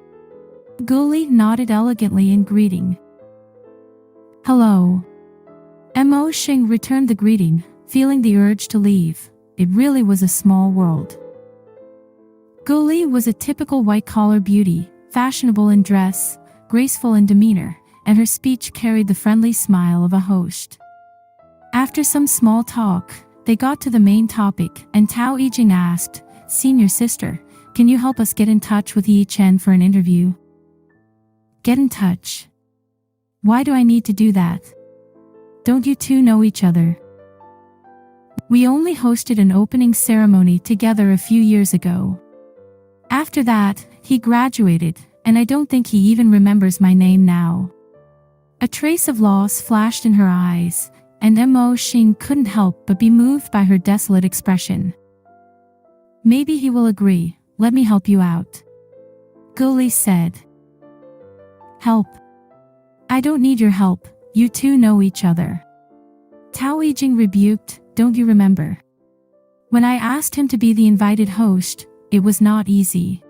Guli nodded elegantly in greeting. "Hello." Mosheng returned the greeting, feeling the urge to leave. It really was a small world. Guli was a typical white-collar beauty, fashionable in dress, graceful in demeanor, and her speech carried the friendly smile of a host. After some small talk, they got to the main topic, and Tao Yijing asked, "Senior sister, can you help us get in touch with Yi Chen for an interview?" "Get in touch? Why do I need to do that? Don't you two know each other?" "We only hosted an opening ceremony together a few years ago. After that, he graduated, and I don't think he even remembers my name now." A trace of loss flashed in her eyes, and Mosheng couldn't help but be moved by her desolate expression. "Maybe he will agree. Let me help you out," Guli said. "Help? I don't need your help, you two know each other." Tao Yijing rebuked, "Don't you remember? When I asked him to be the invited host, it was not easy."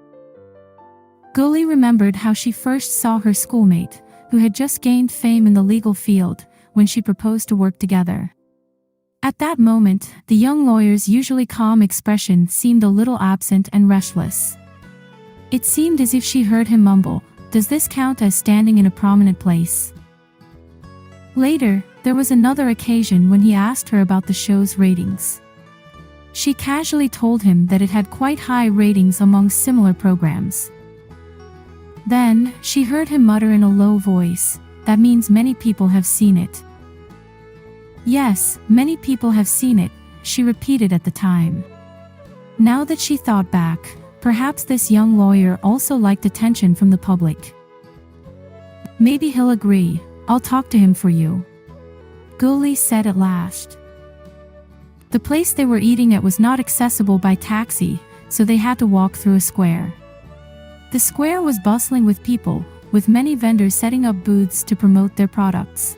Guli remembered how she first saw her schoolmate, who had just gained fame in the legal field, when she proposed to work together. At that moment, the young lawyer's usually calm expression seemed a little absent and restless. It seemed as if she heard him mumble, "Does this count as standing in a prominent place?" Later, there was another occasion when he asked her about the show's ratings. She casually told him that it had quite high ratings among similar programs. Then, she heard him mutter in a low voice, "That means many people have seen it." "Yes, many people have seen it," she repeated at the time. Now that she thought back, perhaps this young lawyer also liked attention from the public. "Maybe he'll agree. I'll talk to him for you," Guli said at last. The place they were eating at was not accessible by taxi, so they had to walk through a square. The square was bustling with people, with many vendors setting up booths to promote their products.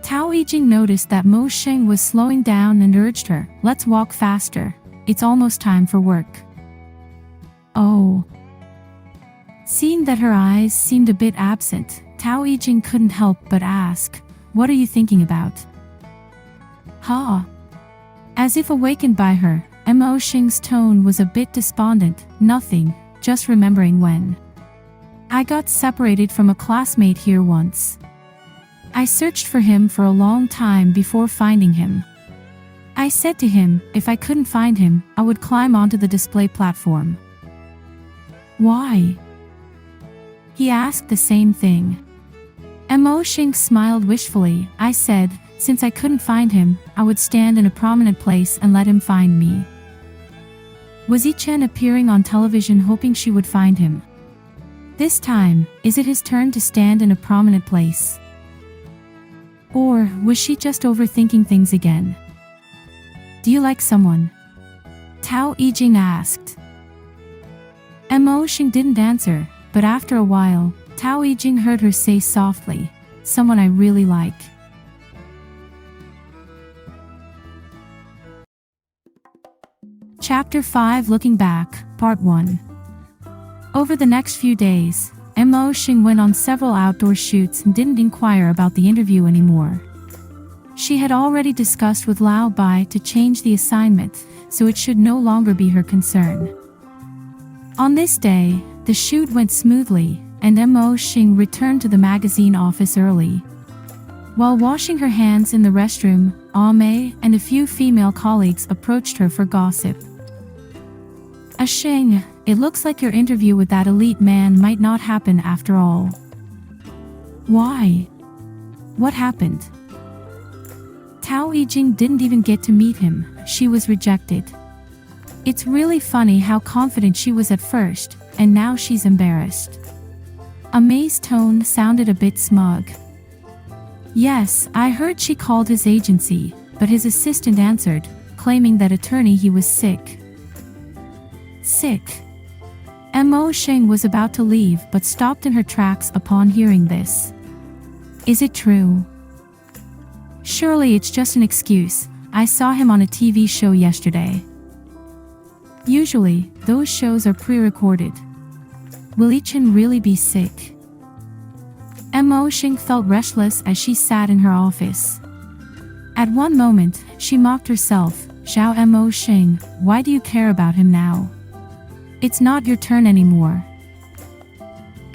Tao Yijing noticed that Mosheng was slowing down and urged her, "Let's walk faster. It's almost time for work." "Oh." Seeing that her eyes seemed a bit absent, Tao Yijing couldn't help but ask, "What are you thinking about?" "Ha." As if awakened by her, Mosheng's tone was a bit despondent. "Nothing, just remembering when I got separated from a classmate here once. I searched for him for a long time before finding him. I said to him, if I couldn't find him, I would climb onto the display platform." "Why?" He asked the same thing. Mosheng smiled wishfully. "I said, since I couldn't find him, I would stand in a prominent place and let him find me." Was Yichen appearing on television hoping she would find him? This time, is it his turn to stand in a prominent place? Or was she just overthinking things again? "Do you like someone?" Tao Yijing asked. Mosheng didn't answer, but after a while, Tao Yijing heard her say softly, "Someone I really like." Chapter 5 Looking Back, Part 1. Over the next few days, Mosheng went on several outdoor shoots and didn't inquire about the interview anymore. She had already discussed with Lao Bai to change the assignment, so it should no longer be her concern. On this day, the shoot went smoothly, and Mosheng returned to the magazine office early. While washing her hands in the restroom, Ame and a few female colleagues approached her for gossip. "Sheng, it looks like your interview with that elite man might not happen after all." "Why? What happened?" Tao Yijing didn't even get to meet him. She was rejected. It's really funny how confident she was at first, and now she's embarrassed. Ame's tone sounded a bit smug. "Yes, I heard she called his agency, but his assistant answered, claiming that attorney he was sick." Sick? Mosheng was about to leave but stopped in her tracks upon hearing this. "Is it true?" "Surely it's just an excuse. I saw him on a TV show yesterday." Usually, those shows are pre-recorded. Will Yichen really be sick? Mosheng felt restless as she sat in her office. At one moment, she mocked herself, "Xiao Mosheng, why do you care about him now? It's not your turn anymore."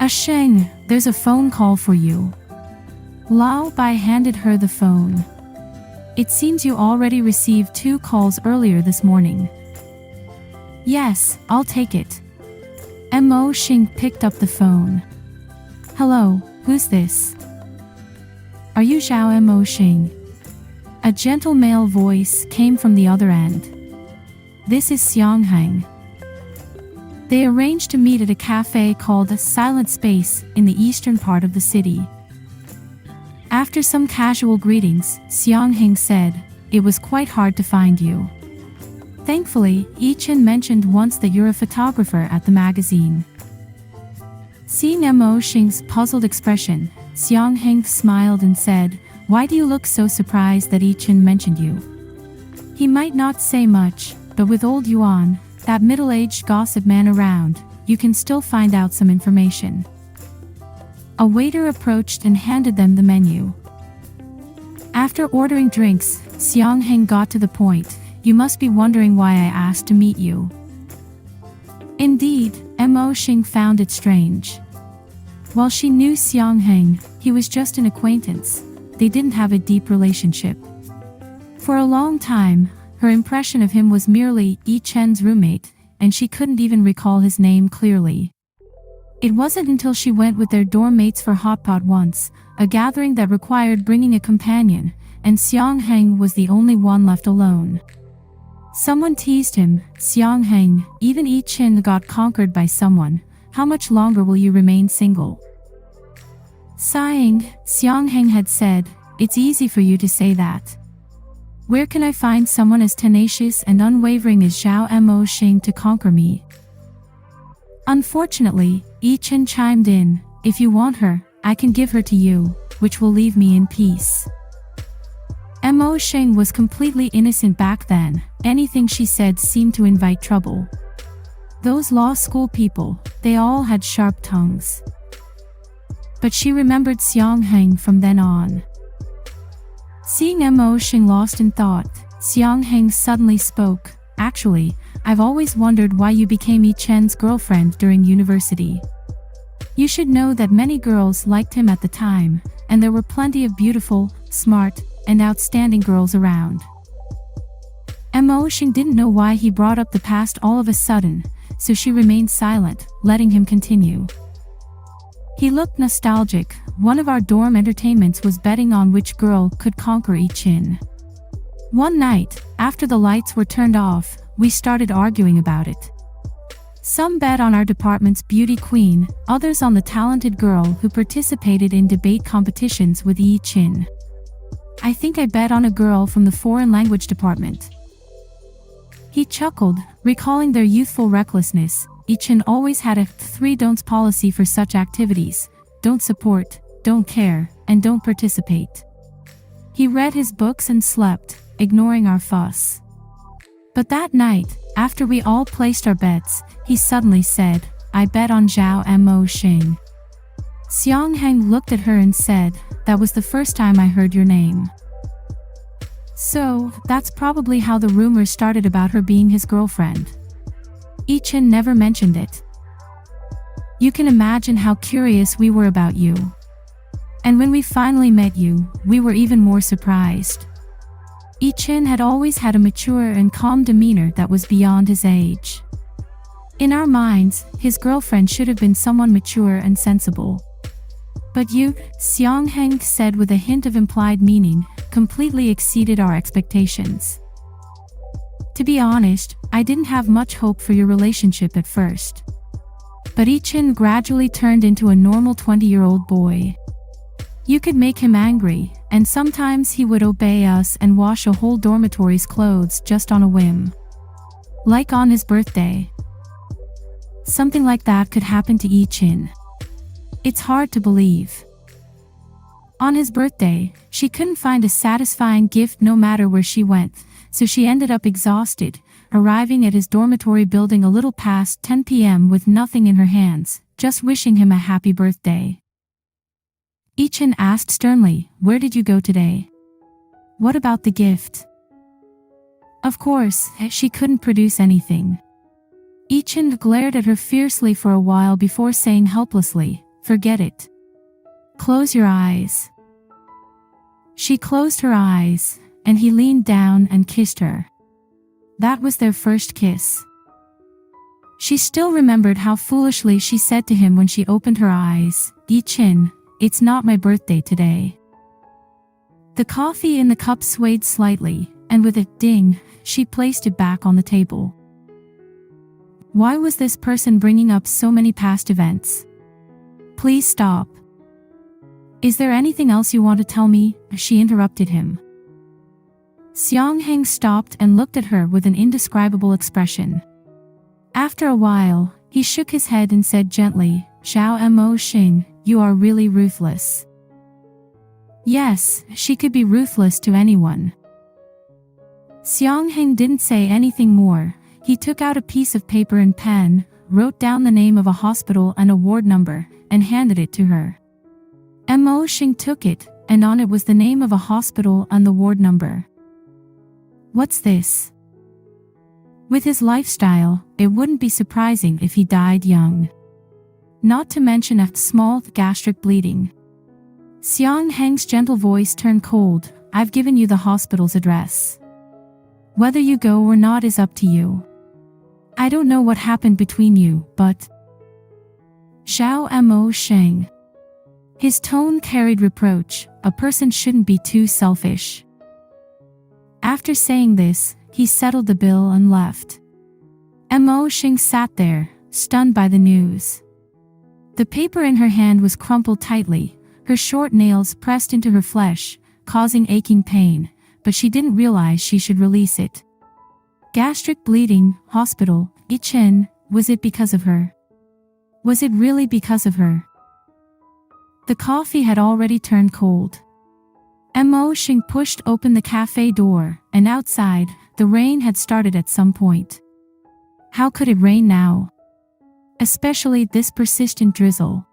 "Sheng, there's a phone call for you." Lao Bai handed her the phone. "It seems you already received 2 calls earlier this morning." "Yes, I'll take it." Mosheng picked up the phone. "Hello, who's this?" "Are you Xiao Mosheng?" A gentle male voice came from the other end. "This is Xiangheng." They arranged to meet at a cafe called the Silent Space in the eastern part of the city. After some casual greetings, Xiangheng said, "It was quite hard to find you. Thankfully, Yichen mentioned once that you're a photographer at the magazine." Seeing Mosheng's puzzled expression, Xiangheng smiled and said, "Why do you look so surprised that Yichen mentioned you? He might not say much, but with old Yuan, that middle-aged gossip man around, you can still find out some information." A waiter approached and handed them the menu. After ordering drinks, Xiangheng got to the point. You must be wondering why I asked to meet you. Indeed, Mosheng found it strange. While she knew Xiangheng, he was just an acquaintance. They didn't have a deep relationship. For a long time, her impression of him was merely Yi Chen's roommate, and she couldn't even recall his name clearly. It wasn't until she went with their dorm mates for hotpot once, a gathering that required bringing a companion, and Xiangheng was the only one left alone. Someone teased him, "Xiangheng, even Yi Chen got conquered by someone. How much longer will you remain single?" Sighing, Xiangheng had said, "It's easy for you to say that. Where can I find someone as tenacious and unwavering as Mosheng to conquer me?" Unfortunately, Yi Chen chimed in, "If you want her, I can give her to you, which will leave me in peace." Mosheng was completely innocent back then. Anything she said seemed to invite trouble. Those law school people, they all had sharp tongues. But she remembered Xiangheng from then on. Seeing Mosheng lost in thought, Xiangheng suddenly spoke, "Actually, I've always wondered why you became Yi Chen's girlfriend during university. You should know that many girls liked him at the time, and there were plenty of beautiful, smart, and outstanding girls around." Mosheng didn't know why he brought up the past all of a sudden, so she remained silent, letting him continue. He looked nostalgic. One of our dorm entertainments was betting on which girl could conquer Yi Chen. One night, after the lights were turned off, we started arguing about it. Some bet on our department's beauty queen, others on the talented girl who participated in debate competitions with Yi Chen. I think I bet on a girl from the foreign language department. He chuckled, recalling their youthful recklessness. Yi Chen always had a 3 don'ts policy for such activities: don't support, don't care, and don't participate. He read his books and slept, ignoring our fuss. But that night, after we all placed our bets, he suddenly said, "I bet on Mosheng." Xiangheng looked at her and said, "That was the first time I heard your name." So, that's probably how the rumors started about her being his girlfriend. Yi Chen never mentioned it. You can imagine how curious we were about you. And when we finally met you, we were even more surprised. Yi Chen had always had a mature and calm demeanor that was beyond his age. In our minds, his girlfriend should have been someone mature and sensible. But you, Xiangheng said with a hint of implied meaning, completely exceeded our expectations. To be honest, I didn't have much hope for your relationship at first. But Yi Chen gradually turned into a normal 20-year-old boy. You could make him angry, and sometimes he would obey us and wash a whole dormitory's clothes just on a whim. Like on his birthday. Something like that could happen to Yi Chen. It's hard to believe. On his birthday, she couldn't find a satisfying gift no matter where she went, so she ended up exhausted, arriving at his dormitory building a little past 10 p.m. with nothing in her hands, just wishing him a happy birthday. Yi Chen asked sternly, "Where did you go today? What about the gift?" Of course, she couldn't produce anything. Yi Chen glared at her fiercely for a while before saying helplessly, "Forget it. Close your eyes." She closed her eyes, and he leaned down and kissed her. That was their first kiss. She still remembered how foolishly she said to him when she opened her eyes, "Yi Chen, it's not my birthday today." The coffee in the cup swayed slightly, and with a ding, she placed it back on the table. Why was this person bringing up so many past events? "Please stop. Is there anything else you want to tell me?" she interrupted him. Xiangheng stopped and looked at her with an indescribable expression. After a while, he shook his head and said gently, Mosheng, you are really ruthless." Yes, she could be ruthless to anyone. Xiangheng didn't say anything more. He took out a piece of paper and pen, wrote down the name of a hospital and a ward number, and handed it to her. Mosheng took it, and on it was the name of a hospital and the ward number. What's this? With his lifestyle, it wouldn't be surprising if he died young. Not to mention a small gastric bleeding. Xiang Heng's gentle voice turned cold. I've given you the hospital's address. Whether you go or not is up to you. I don't know what happened between you, but… Xiao Mo Sheng. His tone carried reproach. A person shouldn't be too selfish. After saying this, he settled the bill and left. Mosheng sat there, stunned by the news. The paper in her hand was crumpled tightly, her short nails pressed into her flesh, causing aching pain, but she didn't realize she should release it. Gastric bleeding, hospital, Yichen, was it because of her? Was it really because of her? The coffee had already turned cold. Mosheng pushed open the cafe door, and outside, the rain had started at some point. How could it rain now? Especially this persistent drizzle.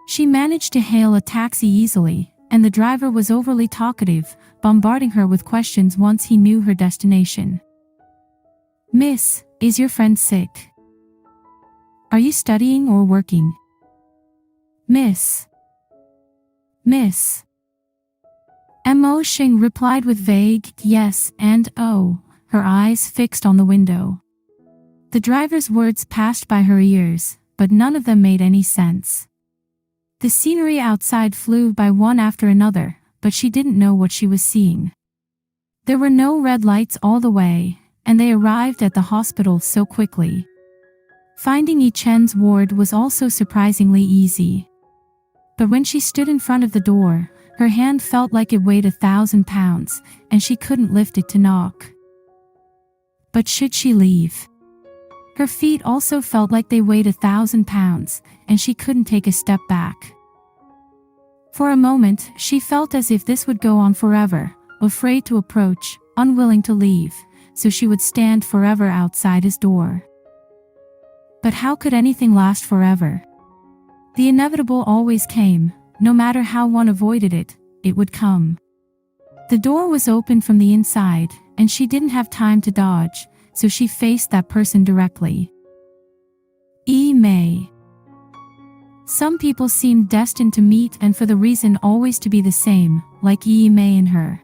She managed to hail a taxi easily, and the driver was overly talkative, bombarding her with questions once he knew her destination. Miss, is your friend sick? Are you studying or working? Miss. Mosheng replied with vague yes and oh, her eyes fixed on the window. The driver's words passed by her ears, but none of them made any sense. The scenery outside flew by one after another, but she didn't know what she was seeing. There were no red lights all the way, and they arrived at the hospital so quickly. Finding Yichen's ward was also surprisingly easy. But when she stood in front of the door, her hand felt like it weighed 1,000 pounds, and she couldn't lift it to knock. But should she leave? Her feet also felt like they weighed 1,000 pounds, and she couldn't take a step back. For a moment, she felt as if this would go on forever, afraid to approach, unwilling to leave, so she would stand forever outside his door. But how could anything last forever? The inevitable always came. No matter how one avoided it, it would come. The door was open from the inside, and she didn't have time to dodge, so she faced that person directly. Yi Mei. Some people seemed destined to meet and for the reason always to be the same, like Yi Mei and her.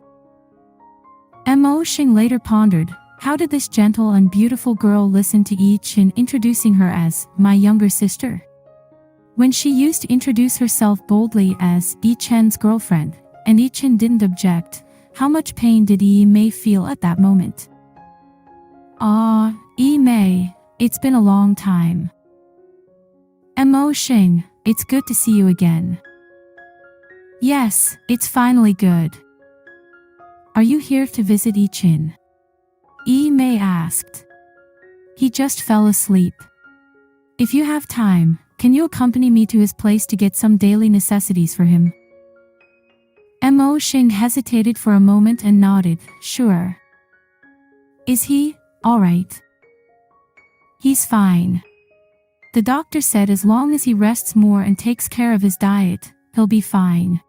Mosheng later pondered, how did this gentle and beautiful girl listen to Yichen introducing her as my younger sister? When she used to introduce herself boldly as Yichen's girlfriend, and Yichen didn't object, how much pain did Yi Mei feel at that moment? Ah, Yi Mei, it's been a long time. Mosheng, it's good to see you again. Yes, it's finally good. Are you here to visit Yichen? Yi Mei asked. He just fell asleep. If you have time, can you accompany me to his place to get some daily necessities for him? Mosheng hesitated for a moment and nodded, sure. Is he all right? He's fine. The doctor said as long as he rests more and takes care of his diet, he'll be fine.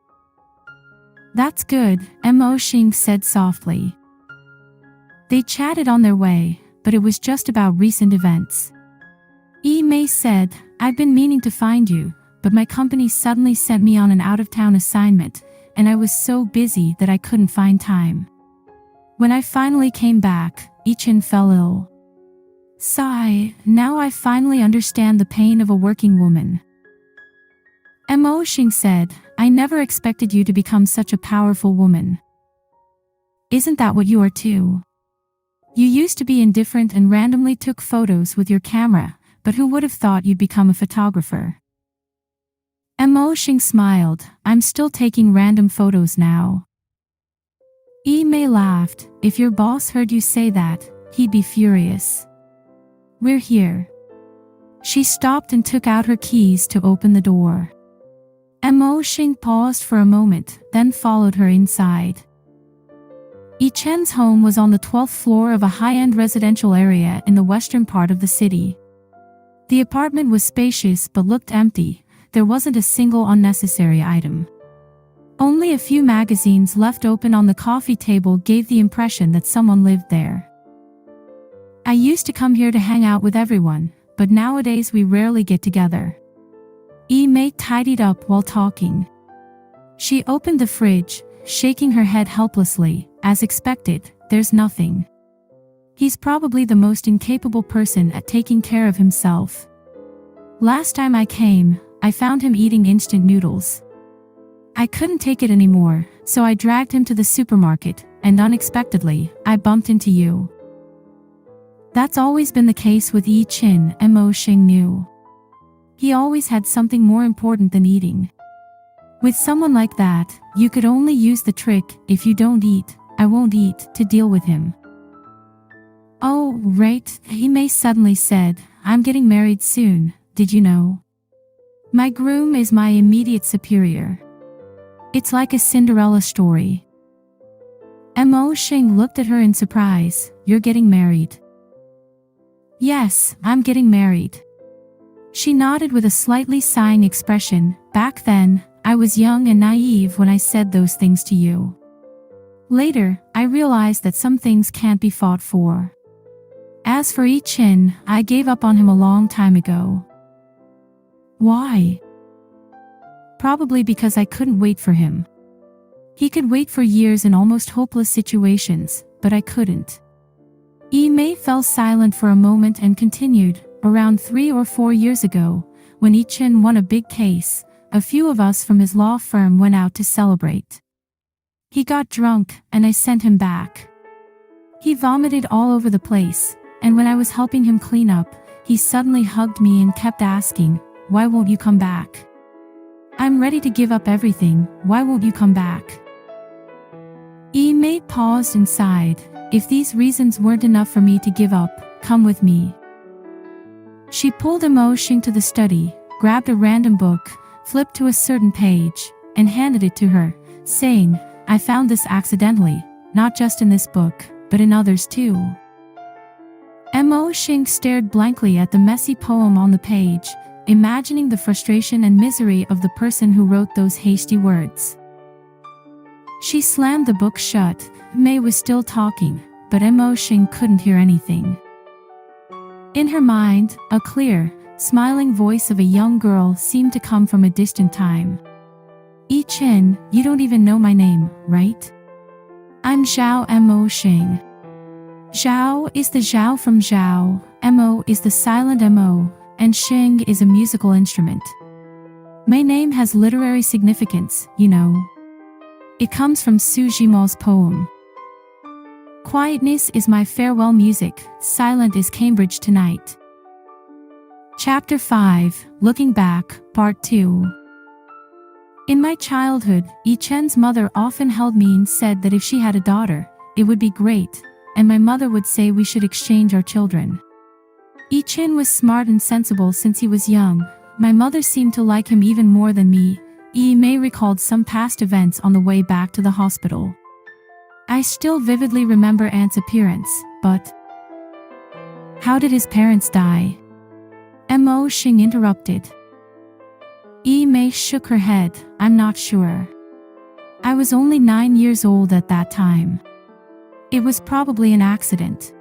That's good, Mosheng said softly. They chatted on their way, but it was just about recent events. Yi Mei said, I've been meaning to find you, but my company suddenly sent me on an out-of-town assignment, and I was so busy that I couldn't find time. When I finally came back, Yichen fell ill. Sigh, now I finally understand the pain of a working woman. Mosheng said, I never expected you to become such a powerful woman. Isn't that what you are too? You used to be indifferent and randomly took photos with your camera, but who would have thought you'd become a photographer? Mosheng smiled, I'm still taking random photos now. Yi Mei laughed, if your boss heard you say that, he'd be furious. We're here. She stopped and took out her keys to open the door. Mosheng paused for a moment, then followed her inside. Yichen's home was on the 12th floor of a high-end residential area in the western part of the city. The apartment was spacious but looked empty, there wasn't a single unnecessary item. Only a few magazines left open on the coffee table gave the impression that someone lived there. I used to come here to hang out with everyone, but nowadays we rarely get together. Yi Mei tidied up while talking. She opened the fridge, shaking her head helplessly. As expected, there's nothing. He's probably the most incapable person at taking care of himself. Last time I came, I found him eating instant noodles. I couldn't take it anymore, so I dragged him to the supermarket, and unexpectedly, I bumped into you. That's always been the case with Yi Sheng and Mosheng knew. He always had something more important than eating. With someone like that, you could only use the trick, if you don't eat, I won't eat, to deal with him. Oh, right, Yi Mei suddenly said, I'm getting married soon, did you know? My groom is my immediate superior. It's like a Cinderella story. Mosheng looked at her in surprise. You're getting married? Yes, I'm getting married. She nodded with a slightly sighing expression. Back then, I was young and naive when I said those things to you. Later, I realized that some things can't be fought for. As for Yi Sheng, I gave up on him a long time ago. Why? Probably because I couldn't wait for him. He could wait for years in almost hopeless situations, but I couldn't. Yi Mei fell silent for a moment and continued. Around 3 or 4 years ago, when Yi Sheng won a big case, a few of us from his law firm went out to celebrate. He got drunk, and I sent him back. He vomited all over the place, and when I was helping him clean up, he suddenly hugged me and kept asking, why won't you come back? I'm ready to give up everything, why won't you come back? Yi Mei paused and sighed. If these reasons weren't enough for me to give up, come with me. She pulled Mosheng to the study, grabbed a random book, flipped to a certain page, and handed it to her, saying, I found this accidentally, not just in this book, but in others too. Mosheng stared blankly at the messy poem on the page, imagining the frustration and misery of the person who wrote those hasty words. She slammed the book shut. Mei was still talking, but Mosheng couldn't hear anything. In her mind, a clear, smiling voice of a young girl seemed to come from a distant time. Yi Sheng, you don't even know my name, right? I'm Xiao Mosheng. Xiao is the Zhao from Zhao, Mo is the silent Mo, and Sheng is a musical instrument. My name has literary significance, you know. It comes from Su Zhimo's poem. Quietness is my farewell music, silent is Cambridge tonight. Chapter 5, Looking Back, Part 2. In my childhood, Yi Chen's mother often held me and said that if she had a daughter, it would be great, and my mother would say we should exchange our children. Yi Chen was smart and sensible since he was young. My mother seemed to like him even more than me. Yi Mei recalled some past events on the way back to the hospital. I still vividly remember Aunt's appearance, but how did his parents die? Mosheng interrupted. Yi Mei shook her head. I'm not sure. I was only 9 years old at that time. It was probably an accident.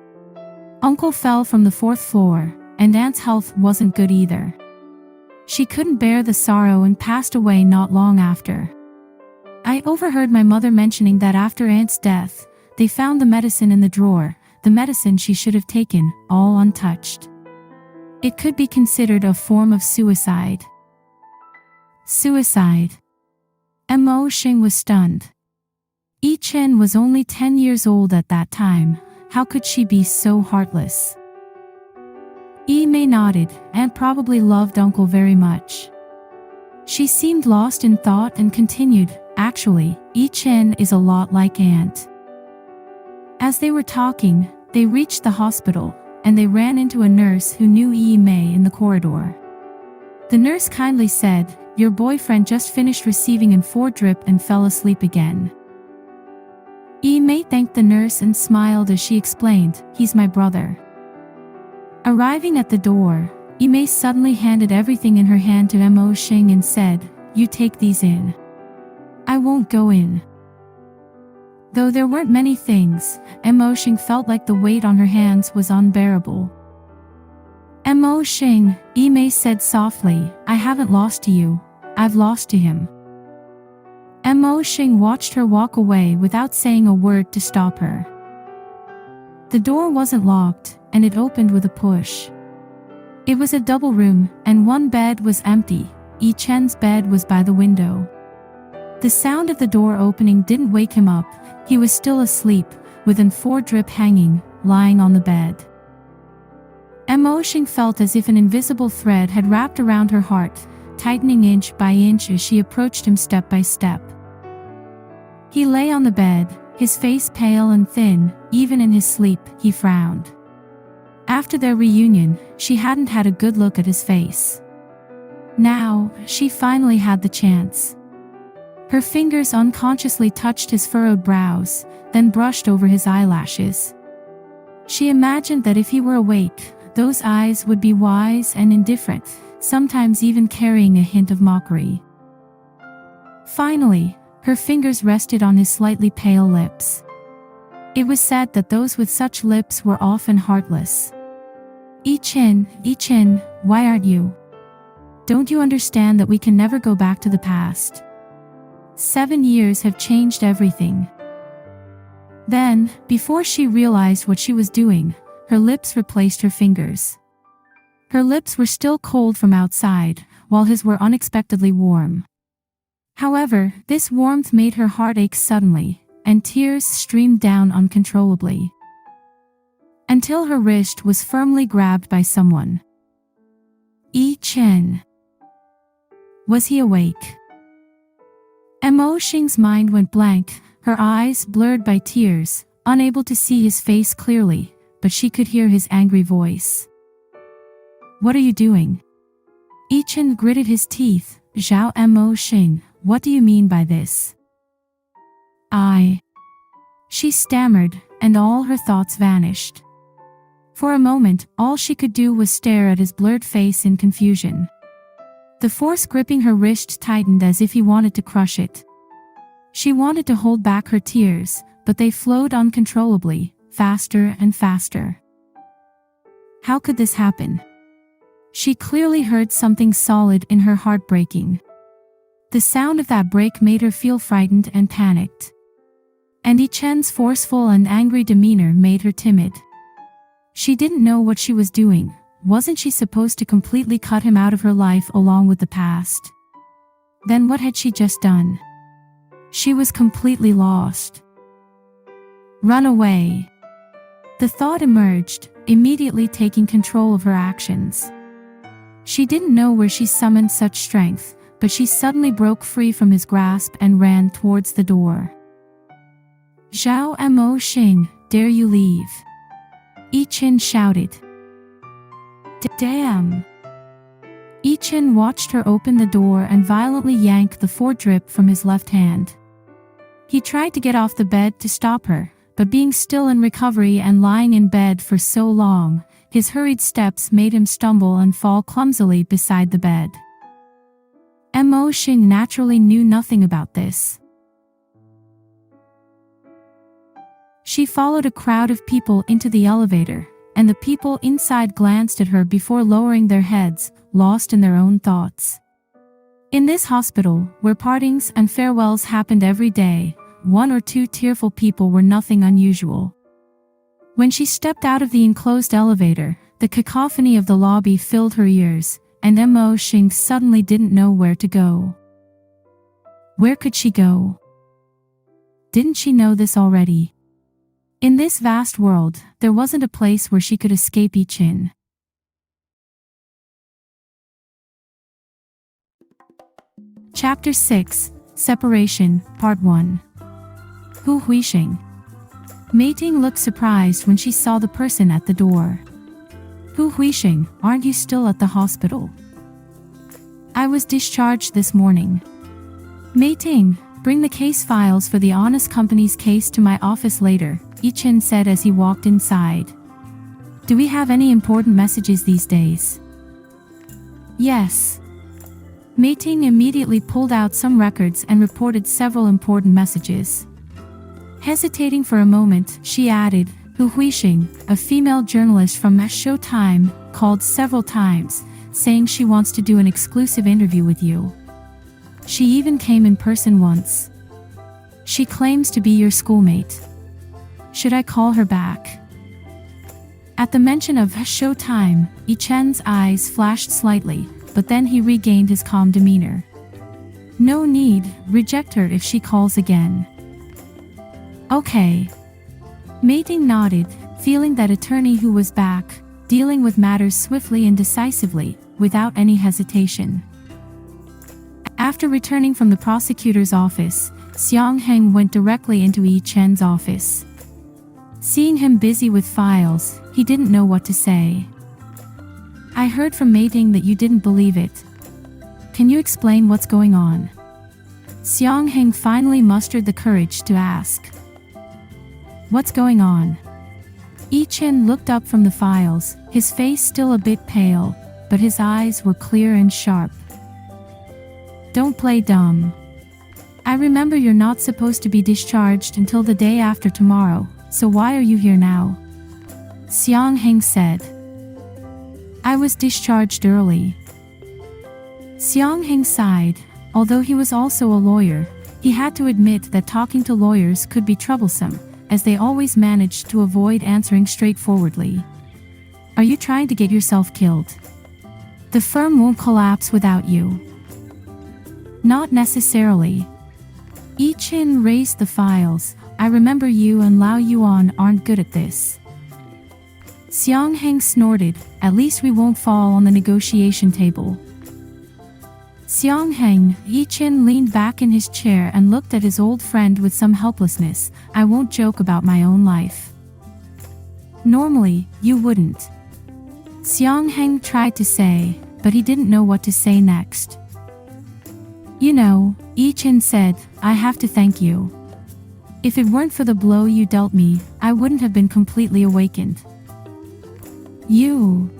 Uncle fell from the 4th floor, and Aunt's health wasn't good either. She couldn't bear the sorrow and passed away not long after. I overheard my mother mentioning that after Aunt's death, they found the medicine in the drawer, the medicine she should have taken, all untouched. It could be considered a form of suicide. Suicide. Mosheng was stunned. Yi Chen was only 10 years old at that time. How could she be so heartless? Yi Mei nodded. Aunt probably loved Uncle very much. She seemed lost in thought and continued, actually, Yi Chen is a lot like Aunt. As they were talking, they reached the hospital, and they ran into a nurse who knew Yi Mei in the corridor. The nurse kindly said, your boyfriend just finished receiving an 4 drip and fell asleep again. Yi Mei thanked the nurse and smiled as she explained, he's my brother. Arriving at the door, Yi suddenly handed everything in her hand to Mosheng and said, "You take these in. I won't go in." Though there weren't many things, Mosheng felt like the weight on her hands was unbearable. "Mosheng," Yi said softly, "I haven't lost to you, I've lost to him." Mosheng watched her walk away without saying a word to stop her. The door wasn't locked, and it opened with a push. It was a double room, and one bed was empty. Yichen's bed was by the window. The sound of the door opening didn't wake him up. He was still asleep, with an 4-drip hanging, lying on the bed. Mosheng felt as if an invisible thread had wrapped around her heart, tightening inch by inch as she approached him step by step. He lay on the bed, his face pale and thin. Even in his sleep, he frowned. After their reunion, she hadn't had a good look at his face. Now, she finally had the chance. Her fingers unconsciously touched his furrowed brows, then brushed over his eyelashes. She imagined that if he were awake, those eyes would be wise and indifferent, sometimes even carrying a hint of mockery. Finally, her fingers rested on his slightly pale lips. It was said that those with such lips were often heartless. Yichen, why aren't you? Don't you understand that we can never go back to the past? 7 years have changed everything." Then, before she realized what she was doing, her lips replaced her fingers. Her lips were still cold from outside, while his were unexpectedly warm. However, this warmth made her heart ache suddenly, and tears streamed down uncontrollably. Until her wrist was firmly grabbed by someone. Yichen. Was he awake? Mosheng's mind went blank, her eyes blurred by tears, unable to see his face clearly, but she could hear his angry voice. "What are you doing?" Yichen gritted his teeth. "Zhao Mosheng, what do you mean by this?" She stammered, and all her thoughts vanished. For a moment, all she could do was stare at his blurred face in confusion. The force gripping her wrist tightened as if he wanted to crush it. She wanted to hold back her tears, but they flowed uncontrollably, faster and faster. How could this happen? She clearly heard something solid in her heart breaking. The sound of that break made her feel frightened and panicked. And Yichen's forceful and angry demeanor made her timid. She didn't know what she was doing. Wasn't she supposed to completely cut him out of her life along with the past? Then what had she just done? She was completely lost. Run away. The thought emerged, immediately taking control of her actions. She didn't know where she summoned such strength, but she suddenly broke free from his grasp and ran towards the door. "Zhao Mosheng, dare you leave?" Yichen shouted. "Damn!" Yichen watched her open the door and violently yank the 4-drip from his left hand. He tried to get off the bed to stop her, but being still in recovery and lying in bed for so long, his hurried steps made him stumble and fall clumsily beside the bed. Mosheng naturally knew nothing about this. She followed a crowd of people into the elevator, and the people inside glanced at her before lowering their heads, lost in their own thoughts. In this hospital, where partings and farewells happened every day, 1 or 2 tearful people were nothing unusual. When she stepped out of the enclosed elevator, the cacophony of the lobby filled her ears, and Mosheng suddenly didn't know where to go. Where could she go? Didn't she know this already? In this vast world, there wasn't a place where she could escape Yichen. Chapter 6, Separation, Part 1. HeYiSheng. Meiting looked surprised when she saw the person at the door. HeYiSheng, aren't you still at the hospital? I was discharged this morning. Meiting, bring the case files for the Honest Company's case to my office later, Yichen said as he walked inside. Do we have any important messages these days? Yes. Mei Ting immediately pulled out some records and reported several important messages. Hesitating for a moment, she added, Hu Huixing, a female journalist from Showtime, called several times, saying she wants to do an exclusive interview with you. She even came in person once. She claims to be your schoolmate. Should I call her back? At the mention of Showtime, Yichen's eyes flashed slightly, but then he regained his calm demeanor. No need, reject her if she calls again. Okay. Mei Ting nodded, feeling that attorney who was back, dealing with matters swiftly and decisively, without any hesitation. After returning from the prosecutor's office, Xiang Heng went directly into Yi Chen's office. Seeing him busy with files, he didn't know what to say. I heard from Mei Ting that you didn't believe it. Can you explain what's going on? Xiang Heng finally mustered the courage to ask. What's going on? Yi Chen looked up from the files, his face still a bit pale, but his eyes were clear and sharp. Don't play dumb. I remember you're not supposed to be discharged until the day after tomorrow, so why are you here now? Xiang Heng said. I was discharged early. Xiang Heng sighed. Although he was also a lawyer, he had to admit that talking to lawyers could be troublesome, as they always managed to avoid answering straightforwardly. Are you trying to get yourself killed? The firm won't collapse without you. Not necessarily. Yi Chen raised the files. I remember you and Lao Yuan aren't good at this. Xiang Heng snorted. At least we won't fall on the negotiation table. Xiang Heng, Yi Chen leaned back in his chair and looked at his old friend with some helplessness. I won't joke about my own life. Normally, you wouldn't. Xiang Heng tried to say, but he didn't know what to say next. You know, Yi Chen said, I have to thank you. If it weren't for the blow you dealt me, I wouldn't have been completely awakened. You.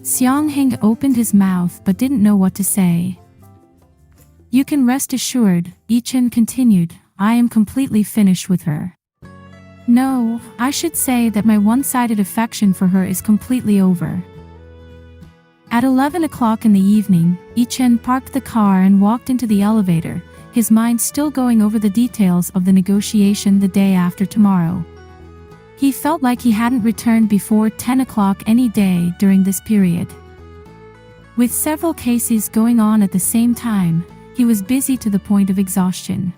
Xiang Heng opened his mouth but didn't know what to say. You can rest assured, Yi Chen continued, I am completely finished with her. No, I should say that my one-sided affection for her is completely over. At 11 o'clock in the evening, Yi Chen parked the car and walked into the elevator, his mind still going over the details of the negotiation the day after tomorrow. He felt like he hadn't returned before 10 o'clock any day during this period. With several cases going on at the same time, he was busy to the point of exhaustion.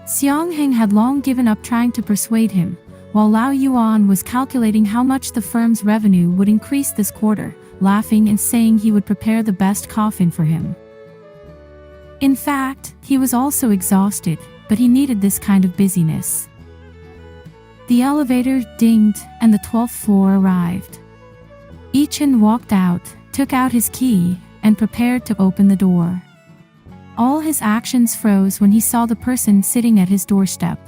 Xiang Heng had long given up trying to persuade him, while Lao Yuan was calculating how much the firm's revenue would increase this quarter, laughing and saying he would prepare the best coffin for him. In fact, he was also exhausted, but he needed this kind of busyness. The elevator dinged, and the 12th floor arrived. Yi Chen walked out, took out his key, and prepared to open the door. All his actions froze when he saw the person sitting at his doorstep.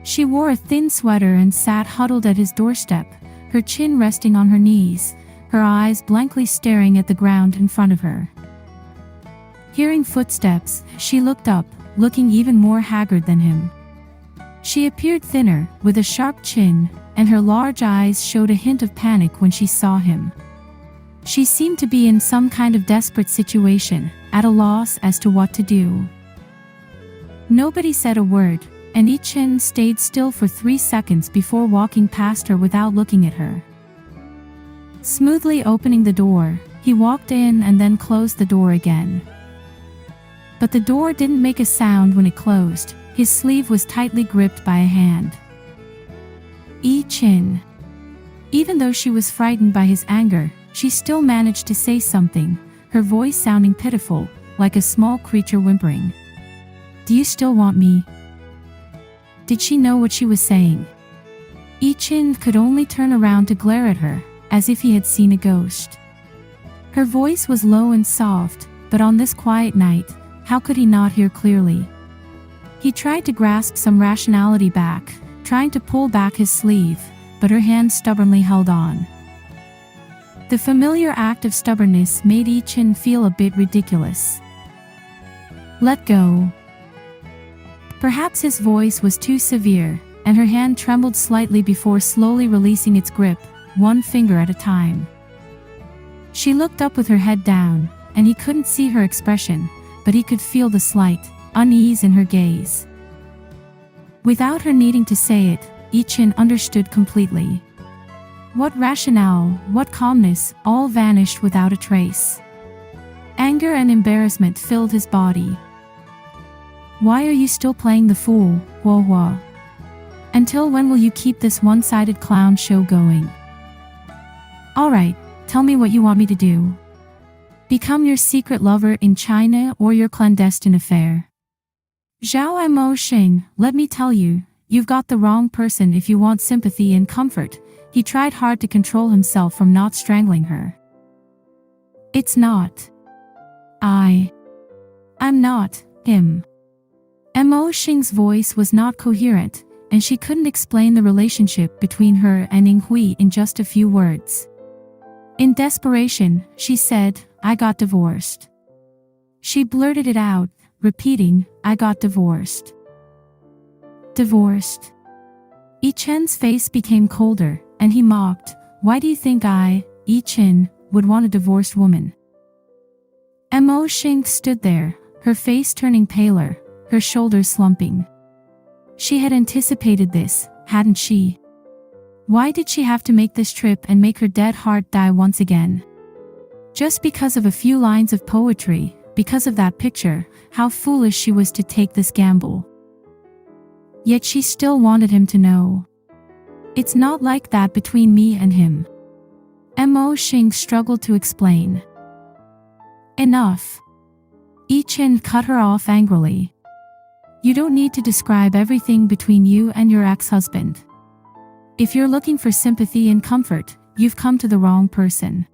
She wore a thin sweater and sat huddled at his doorstep, her chin resting on her knees, her eyes blankly staring at the ground in front of her. Hearing footsteps, she looked up, looking even more haggard than him. She appeared thinner, with a sharp chin, and her large eyes showed a hint of panic when she saw him. She seemed to be in some kind of desperate situation, at a loss as to what to do. Nobody said a word, and Yi Chen stayed still for 3 seconds before walking past her without looking at her. Smoothly opening the door, he walked in and then closed the door again. But the door didn't make a sound when it closed. His sleeve was tightly gripped by a hand. Yi Chen. Even though she was frightened by his anger, she still managed to say something, her voice sounding pitiful, like a small creature whimpering. Do you still want me? Did she know what she was saying? Yi Chen could only turn around to glare at her, as if he had seen a ghost. Her voice was low and soft, but on this quiet night, how could he not hear clearly? He tried to grasp some rationality back, trying to pull back his sleeve, but her hand stubbornly held on. The familiar act of stubbornness made Yichen feel a bit ridiculous. Let go. Perhaps his voice was too severe, and her hand trembled slightly before slowly releasing its grip, one finger at a time. She looked up with her head down, and he couldn't see her expression, but he could feel the slight unease in her gaze. Without her needing to say it, Yichen understood completely. What rationale, what calmness, all vanished without a trace. Anger and embarrassment filled his body. Why are you still playing the fool, Hua? Until when will you keep this one-sided clown show going? Alright, tell me what you want me to do. Become your secret lover in China or your clandestine affair? Zhao and Mosheng, let me tell you, you've got the wrong person if you want sympathy and comfort. He tried hard to control himself from not strangling her. It's not. I'm not him. Mosheng's voice was not coherent, and she couldn't explain the relationship between her and Yinghui in just a few words. In desperation, she said, I got divorced. She blurted it out, repeating, I got divorced. Divorced? Yichen's face became colder, and he mocked, why do you think I, Yichen, would want a divorced woman? Mosheng stood there, her face turning paler, her shoulders slumping. She had anticipated this, hadn't she? Why did she have to make this trip and make her dead heart die once again? Just because of a few lines of poetry, because of that picture, how foolish she was to take this gamble. Yet she still wanted him to know. It's not like that between me and him. Mosheng struggled to explain. Enough. Yichen cut her off angrily. You don't need to describe everything between you and your ex-husband. If you're looking for sympathy and comfort, you've come to the wrong person.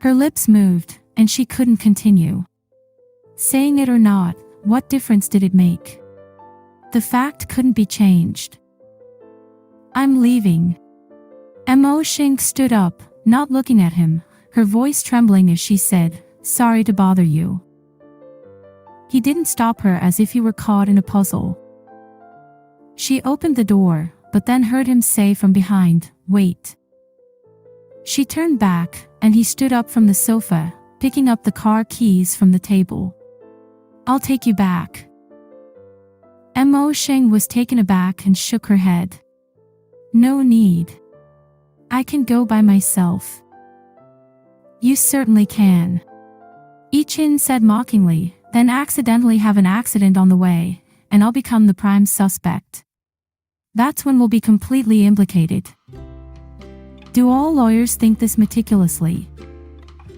Her lips moved, and she couldn't continue. Saying it or not, what difference did it make? The fact couldn't be changed. I'm leaving. Mosheng stood up, not looking at him, her voice trembling as she said, sorry to bother you. He didn't stop her as if he were caught in a puzzle. She opened the door, but then heard him say from behind, wait. She turned back, and he stood up from the sofa, picking up the car keys from the table. I'll take you back. Mosheng was taken aback and shook her head. No need. I can go by myself. You certainly can. Yichen said mockingly, then accidentally have an accident on the way, and I'll become the prime suspect. That's when we'll be completely implicated. Do all lawyers think this meticulously?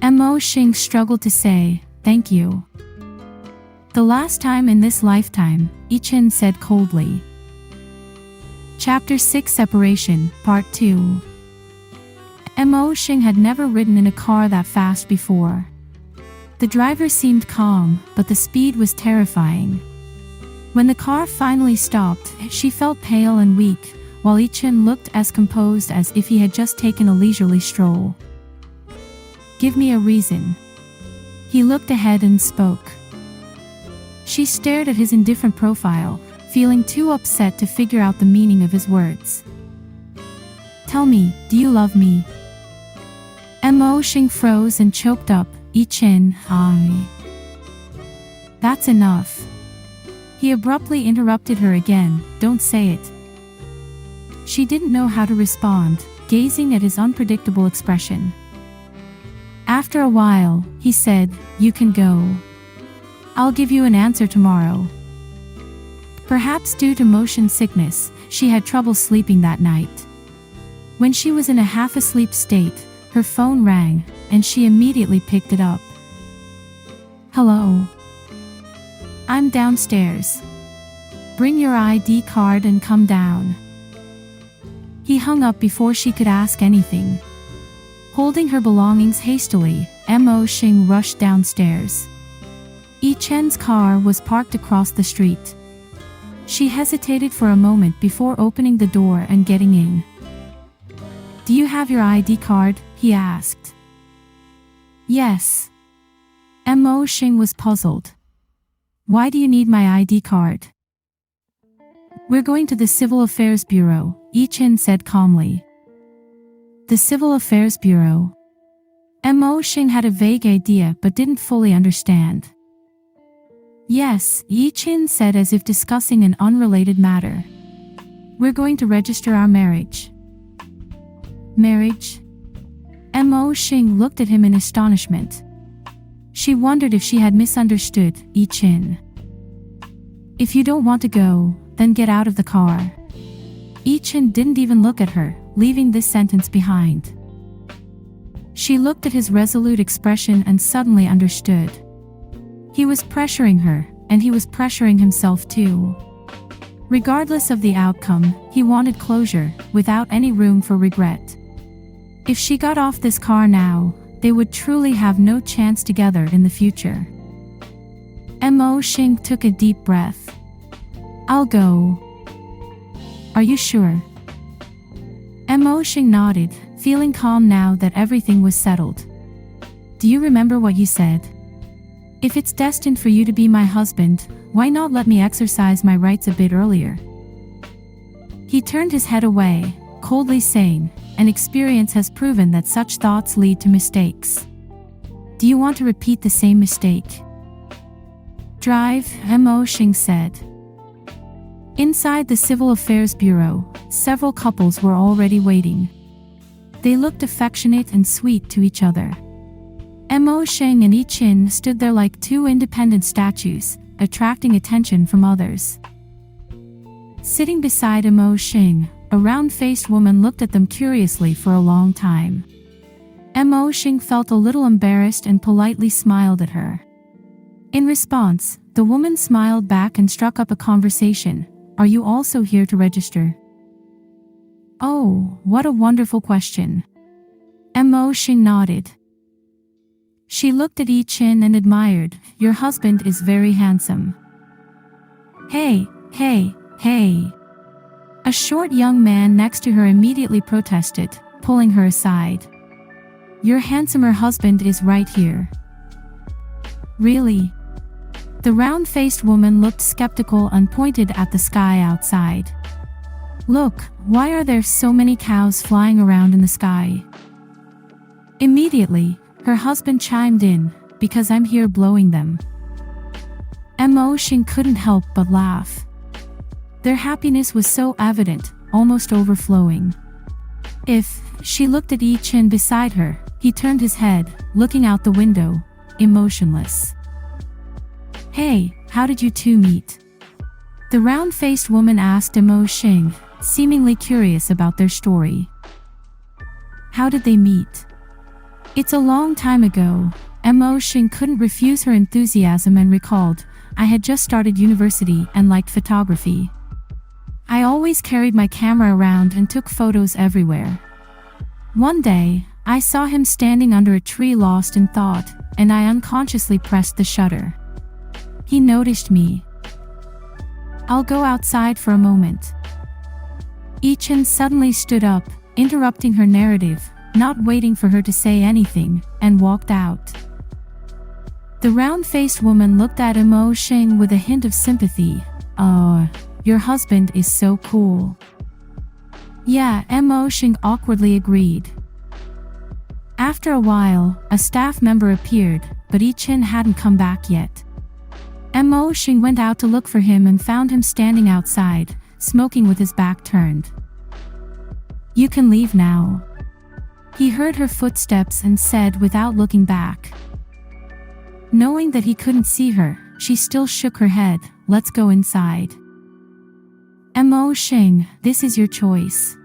Mosheng struggled to say, thank you. The last time in this lifetime, Yichen said coldly. Chapter 6 Separation, Part 2. Mosheng had never ridden in a car that fast before. The driver seemed calm, but the speed was terrifying. When the car finally stopped, she felt pale and weak, while Yichen looked as composed as if he had just taken a leisurely stroll. Give me a reason. He looked ahead and spoke. She stared at his indifferent profile, feeling too upset to figure out the meaning of his words. Tell me, do you love me? Mosheng froze and choked up, Yichen, That's enough. He abruptly interrupted her again, don't say it. She didn't know how to respond, gazing at his unpredictable expression. After a while, he said, you can go. I'll give you an answer tomorrow. Perhaps due to motion sickness, she had trouble sleeping that night. When she was in a half-asleep state, her phone rang, and she immediately picked it up. Hello. I'm downstairs. Bring your ID card and come down. He hung up before she could ask anything. Holding her belongings hastily, Mosheng rushed downstairs. Yichen's car was parked across the street. She hesitated for a moment before opening the door and getting in. Do you have your ID card? he asked. Yes. Mosheng was puzzled. Why do you need my ID card? We're going to the Civil Affairs Bureau, Yichen said calmly. The Civil Affairs Bureau. Mosheng had a vague idea but didn't fully understand. Yes, Yichen said as if discussing an unrelated matter. We're going to register our marriage. Marriage? Mosheng looked at him in astonishment. She wondered if she had misunderstood Yichen. If you don't want to go, then get out of the car. Yichen didn't even look at her, leaving this sentence behind. She looked at his resolute expression and suddenly understood. He was pressuring her, and he was pressuring himself too. Regardless of the outcome, he wanted closure, without any room for regret. If she got off this car now, they would truly have no chance together in the future. Mosheng took a deep breath. I'll go. Are you sure? Mosheng nodded, feeling calm now that everything was settled. Do you remember what you said? If it's destined for you to be my husband, why not let me exercise my rights a bit earlier? He turned his head away, coldly saying, "An experience has proven that such thoughts lead to mistakes. Do you want to repeat the same mistake?" Drive, Mosheng said. Inside the Civil Affairs Bureau, several couples were already waiting. They looked affectionate and sweet to each other. Mosheng and Yichen stood there like two independent statues, attracting attention from others. Sitting beside Mosheng, a round-faced woman looked at them curiously for a long time. Mosheng felt a little embarrassed and politely smiled at her. In response, the woman smiled back and struck up a conversation. Are you also here to register? Oh, what a wonderful question. Mosheng nodded. She looked at Yichen and admired. Your husband is very handsome. Hey. A short young man next to her immediately protested, pulling her aside. Your handsomer husband is right here. Really? The round-faced woman looked skeptical and pointed at the sky outside. Look, why are there so many cows flying around in the sky? Immediately, her husband chimed in, because I'm here blowing them. Mosheng couldn't help but laugh. Their happiness was so evident, almost overflowing. She looked at Yichen beside her, he turned his head, looking out the window, emotionless. Hey, how did you two meet? The round-faced woman asked Mosheng, seemingly curious about their story. How did they meet? It's a long time ago. Mosheng couldn't refuse her enthusiasm and recalled, I had just started university and liked photography. I always carried my camera around and took photos everywhere. One day, I saw him standing under a tree lost in thought, and I unconsciously pressed the shutter. He noticed me. I'll go outside for a moment. Yichen suddenly stood up, interrupting her narrative, not waiting for her to say anything, and walked out. The round-faced woman looked at Mosheng with a hint of sympathy. Your husband is so cool. Yeah, Mosheng awkwardly agreed. After a while, a staff member appeared, but Yichen hadn't come back yet. Mosheng went out to look for him and found him standing outside, smoking with his back turned. You can leave now. He heard her footsteps and said without looking back. Knowing that he couldn't see her, she still shook her head. Let's go inside. Mosheng, this is your choice.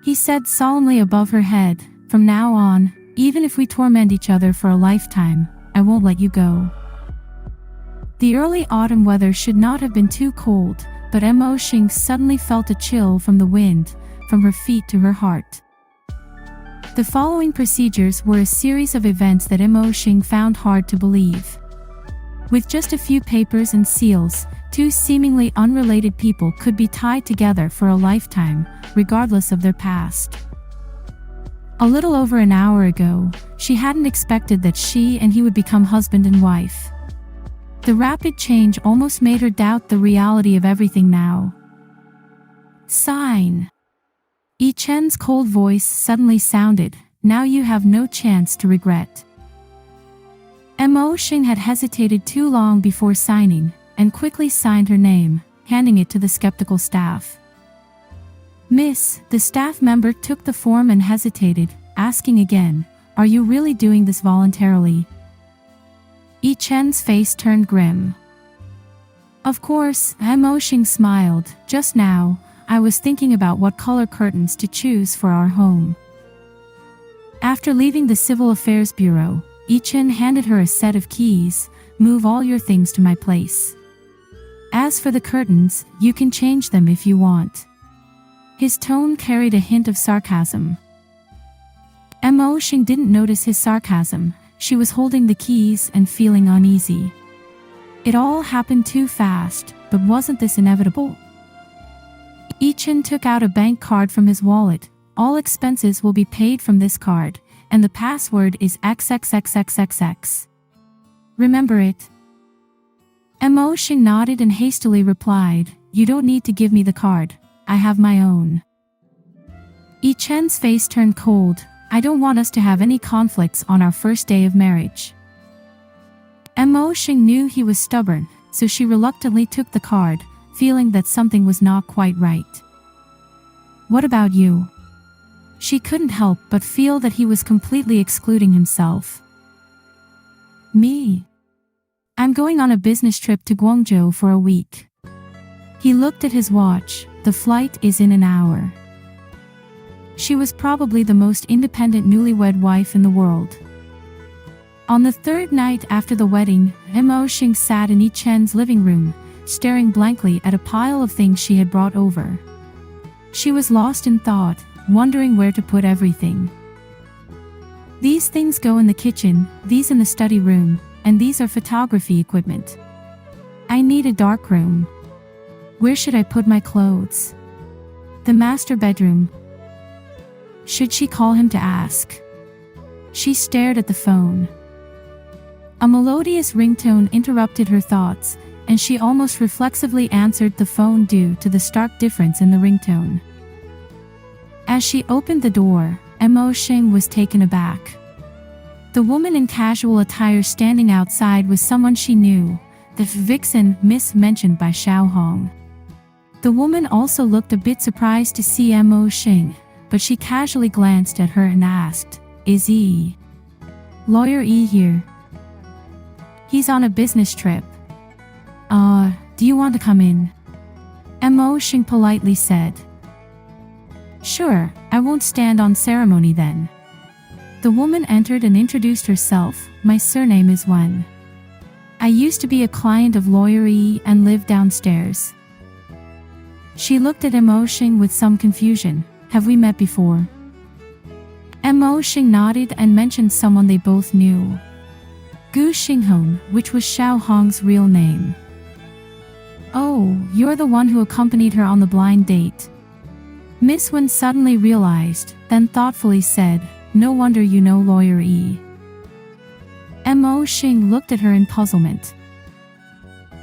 He said solemnly above her head, from now on, even if we torment each other for a lifetime, I won't let you go. The early autumn weather should not have been too cold, but Mosheng suddenly felt a chill from the wind, from her feet to her heart. The following procedures were a series of events that Mosheng found hard to believe. With just a few papers and seals, two seemingly unrelated people could be tied together for a lifetime, regardless of their past. A little over an hour ago, she hadn't expected that she and he would become husband and wife. The rapid change almost made her doubt the reality of everything now. Sign. Yi Chen's cold voice suddenly sounded, now you have no chance to regret. Mosheng had hesitated too long before signing, and quickly signed her name, handing it to the skeptical staff. Miss, the staff member took the form and hesitated, asking again, are you really doing this voluntarily? Yi Chen's face turned grim. Of course, Mosheng smiled. Just now, I was thinking about what color curtains to choose for our home. After leaving the Civil Affairs Bureau, Yi Chen handed her a set of keys. Move all your things to my place. As for the curtains, you can change them if you want. His tone carried a hint of sarcasm. Mosheng didn't notice his sarcasm. She was holding the keys and feeling uneasy. It all happened too fast, but wasn't this inevitable? Yi Chen took out a bank card from his wallet. All expenses will be paid from this card, and the password is XXXXXX. Remember it? Mosheng nodded and hastily replied, you don't need to give me the card. I have my own. Yi Chen's face turned cold. I don't want us to have any conflicts on our first day of marriage. Mosheng knew he was stubborn, so she reluctantly took the card, feeling that something was not quite right. What about you? She couldn't help but feel that he was completely excluding himself. Me? I'm going on a business trip to Guangzhou for a week. He looked at his watch. The flight is in an hour. She was probably the most independent newlywed wife in the world. On the third night after the wedding, Mosheng sat in Yi Chen's living room, staring blankly at a pile of things she had brought over. She was lost in thought, wondering where to put everything. These things go in the kitchen, these in the study room, and these are photography equipment. I need a dark room. Where should I put my clothes? The master bedroom. Should she call him to ask? She stared at the phone. A melodious ringtone interrupted her thoughts, and she almost reflexively answered the phone due to the stark difference in the ringtone. As she opened the door, Mosheng was taken aback. The woman in casual attire standing outside was someone she knew, the vixen Miss mentioned by Xiao Hong. The woman also looked a bit surprised to see Mosheng, but she casually glanced at her and asked, is Lawyer Yi here? He's on a business trip. Do you want to come in? Mosheng politely said. Sure, I won't stand on ceremony then. The woman entered and introduced herself. My surname is Wen. I used to be a client of Lawyer Yi and lived downstairs. She looked at Mosheng with some confusion. Have we met before? Mosheng nodded and mentioned someone they both knew. Gu Xinghong, which was Xiao Hong's real name. Oh, you're the one who accompanied her on the blind date. Miss Wen suddenly realized, then thoughtfully said, no wonder you know Lawyer Yi. Mosheng looked at her in puzzlement.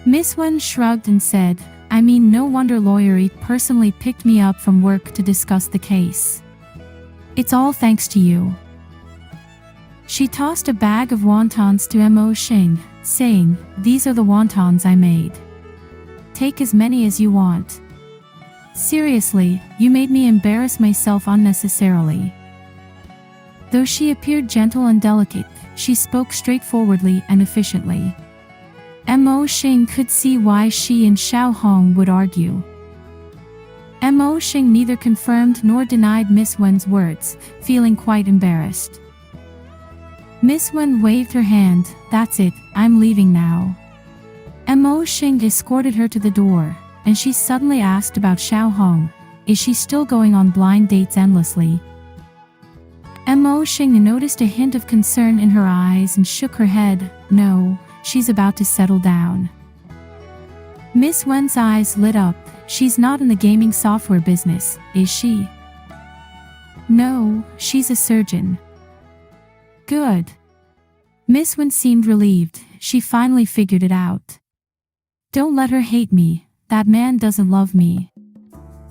Miss Wen shrugged and said, I mean no wonder Lawyer Yi personally picked me up from work to discuss the case. It's all thanks to you. She tossed a bag of wontons to Mosheng, saying, these are the wontons I made. Take as many as you want. Seriously, you made me embarrass myself unnecessarily. Though she appeared gentle and delicate, she spoke straightforwardly and efficiently. Mosheng could see why she and Xiao Hong would argue. Mosheng neither confirmed nor denied Miss Wen's words, feeling quite embarrassed. Miss Wen waved her hand. That's it, I'm leaving now. Mosheng escorted her to the door, and she suddenly asked about Xiao Hong. Is she still going on blind dates endlessly? Mosheng noticed a hint of concern in her eyes and shook her head. No, she's about to settle down. Miss Wen's eyes lit up. She's not in the gaming software business, is she? No, she's a surgeon. Good. Miss Wen seemed relieved. She finally figured it out. Don't let her hate me. That man doesn't love me.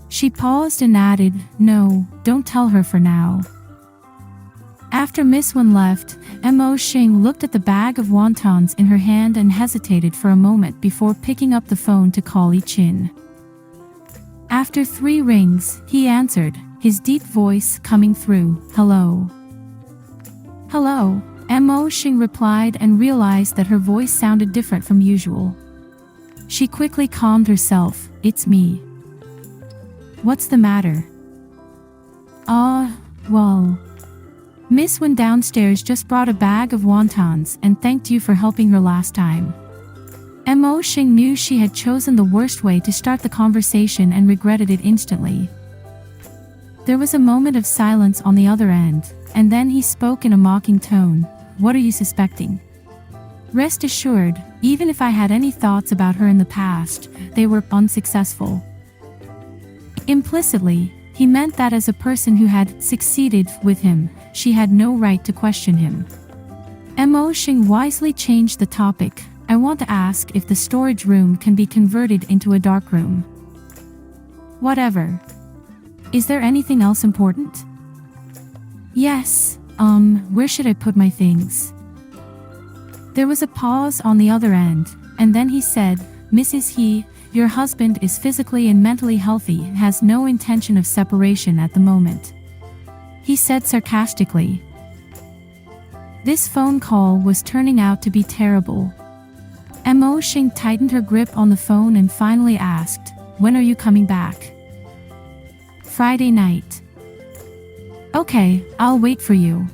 She paused and added, no, don't tell her for now. After Miss Wen left, Mosheng looked at the bag of wontons in her hand and hesitated for a moment before picking up the phone to call Yichen. After 3 rings, he answered, his deep voice coming through, hello. Hello, Mosheng replied and realized that her voice sounded different from usual. She quickly calmed herself, it's me. What's the matter? Well. Miss Wen downstairs just brought a bag of wontons and thanked you for helping her last time. Mosheng knew she had chosen the worst way to start the conversation and regretted it instantly. There was a moment of silence on the other end, and then he spoke in a mocking tone, what are you suspecting? Rest assured, even if I had any thoughts about her in the past, they were unsuccessful. Implicitly, he meant that as a person who had succeeded with him, she had no right to question him. Mosheng wisely changed the topic. I want to ask if the storage room can be converted into a dark room. Whatever. Is there anything else important? Yes, where should I put my things? There was a pause on the other end, and then he said, Mrs. He, your husband is physically and mentally healthy and has no intention of separation at the moment. He said sarcastically. This phone call was turning out to be terrible. Mosheng tightened her grip on the phone and finally asked, when are you coming back? Friday night. Okay, I'll wait for you.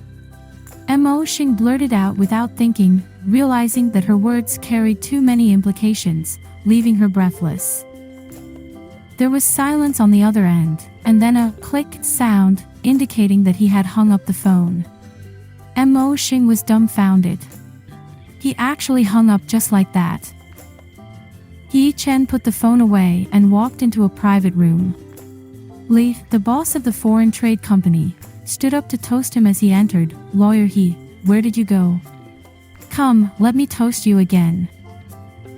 Mosheng blurted out without thinking, realizing that her words carried too many implications, leaving her breathless. There was silence on the other end, and then a click sound, indicating that he had hung up the phone. Mosheng was dumbfounded. He actually hung up just like that. Yichen put the phone away and walked into a private room. Li, the boss of the foreign trade company, stood up to toast him as he entered. Lawyer He, where did you go? Come, let me toast you again.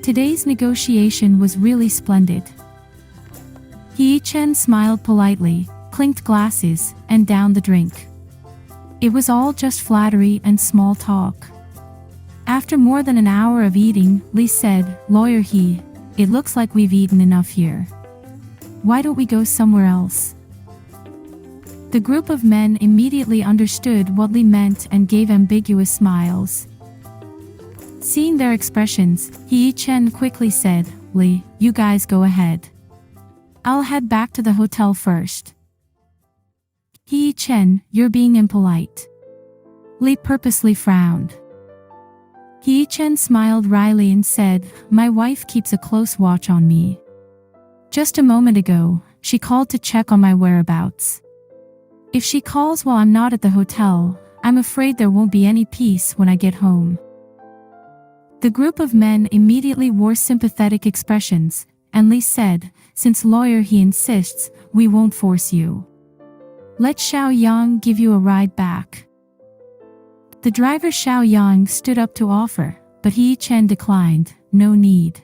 Today's negotiation was really splendid. Yichen smiled politely, clinked glasses, and downed the drink. It was all just flattery and small talk. After more than an hour of eating, Li said, Lawyer He, it looks like we've eaten enough here. Why don't we go somewhere else? The group of men immediately understood what Li meant and gave ambiguous smiles. Seeing their expressions, Yichen quickly said, Li, you guys go ahead. I'll head back to the hotel first. Yichen, you're being impolite. Li purposely frowned. Yichen smiled wryly and said, my wife keeps a close watch on me. Just a moment ago, she called to check on my whereabouts. If she calls while I'm not at the hotel, I'm afraid there won't be any peace when I get home. The group of men immediately wore sympathetic expressions, and Li said, since Lawyer He insists, we won't force you. Let Xiao Yang give you a ride back. The driver Xiao Yang stood up to offer, but Yichen declined, no need.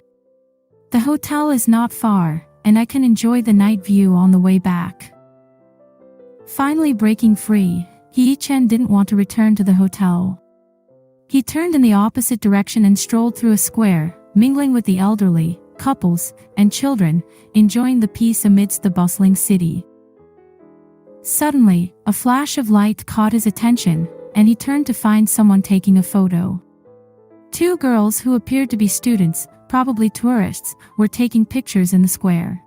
The hotel is not far, and I can enjoy the night view on the way back. Finally breaking free, Yichen didn't want to return to the hotel. He turned in the opposite direction and strolled through a square, mingling with the elderly, couples, and children, enjoying the peace amidst the bustling city. Suddenly, a flash of light caught his attention, and he turned to find someone taking a photo. 2 girls who appeared to be students, probably tourists, were taking pictures in the square.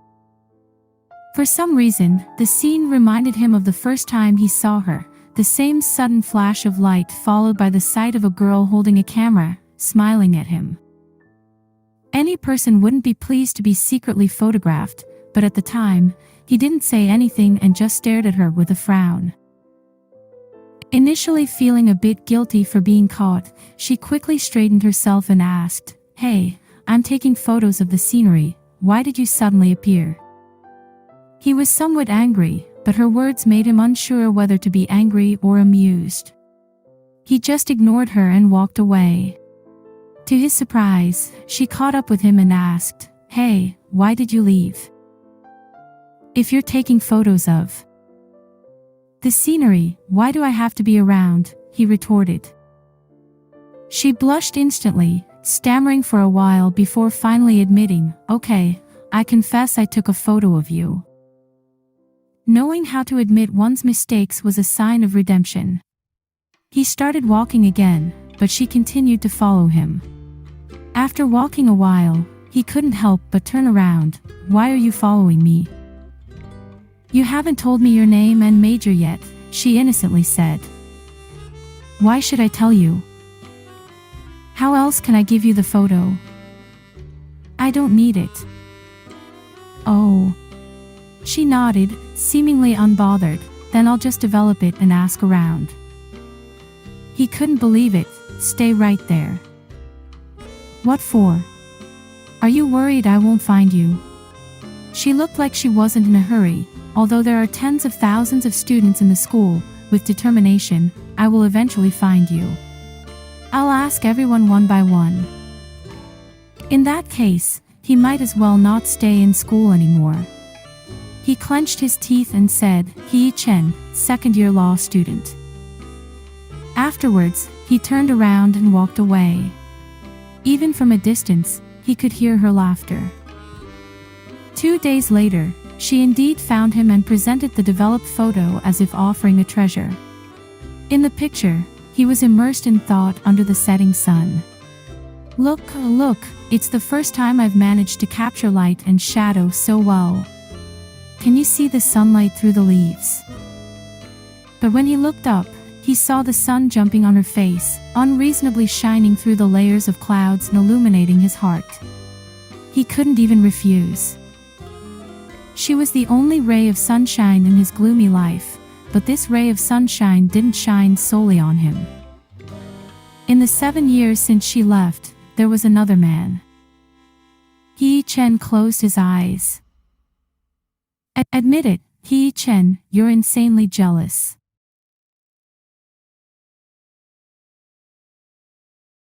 For some reason, the scene reminded him of the first time he saw her, the same sudden flash of light followed by the sight of a girl holding a camera, smiling at him. Any person wouldn't be pleased to be secretly photographed, but at the time, he didn't say anything and just stared at her with a frown. Initially feeling a bit guilty for being caught, she quickly straightened herself and asked, Hey, I'm taking photos of the scenery, why did you suddenly appear? He was somewhat angry, but her words made him unsure whether to be angry or amused. He just ignored her and walked away. To his surprise, she caught up with him and asked, "Hey, why did you leave? If you're taking photos of the scenery, why do I have to be around?" he retorted. She blushed instantly, stammering for a while before finally admitting, "Okay, I confess I took a photo of you." Knowing how to admit one's mistakes was a sign of redemption. He started walking again, but she continued to follow him. After walking a while, he couldn't help but turn around. "Why are you following me?" "You haven't told me your name and major yet," she innocently said. "Why should I tell you? How else can I give you the photo? I don't need it." "Oh." She nodded, seemingly unbothered. "Then I'll just develop it and ask around." He couldn't believe it. "Stay right there." "What for? Are you worried I won't find you?" She looked like she wasn't in a hurry. "Although there are tens of thousands of students in the school, with determination, I will eventually find you. I'll ask everyone one by one." In that case, he might as well not stay in school anymore. He clenched his teeth and said, "HeYiChen, second-year law student." Afterwards, he turned around and walked away. Even from a distance, he could hear her laughter. 2 days later, she indeed found him and presented the developed photo as if offering a treasure. In the picture, he was immersed in thought under the setting sun. Look, it's the first time I've managed to capture light and shadow so well. Can you see the sunlight through the leaves?" But when he looked up, he saw the sun jumping on her face, unreasonably shining through the layers of clouds and illuminating his heart. He couldn't even refuse. She was the only ray of sunshine in his gloomy life, but this ray of sunshine didn't shine solely on him. In the 7 years since she left, there was another man. HeYiChen closed his eyes. "Admit it, HeYiChen, you're insanely jealous."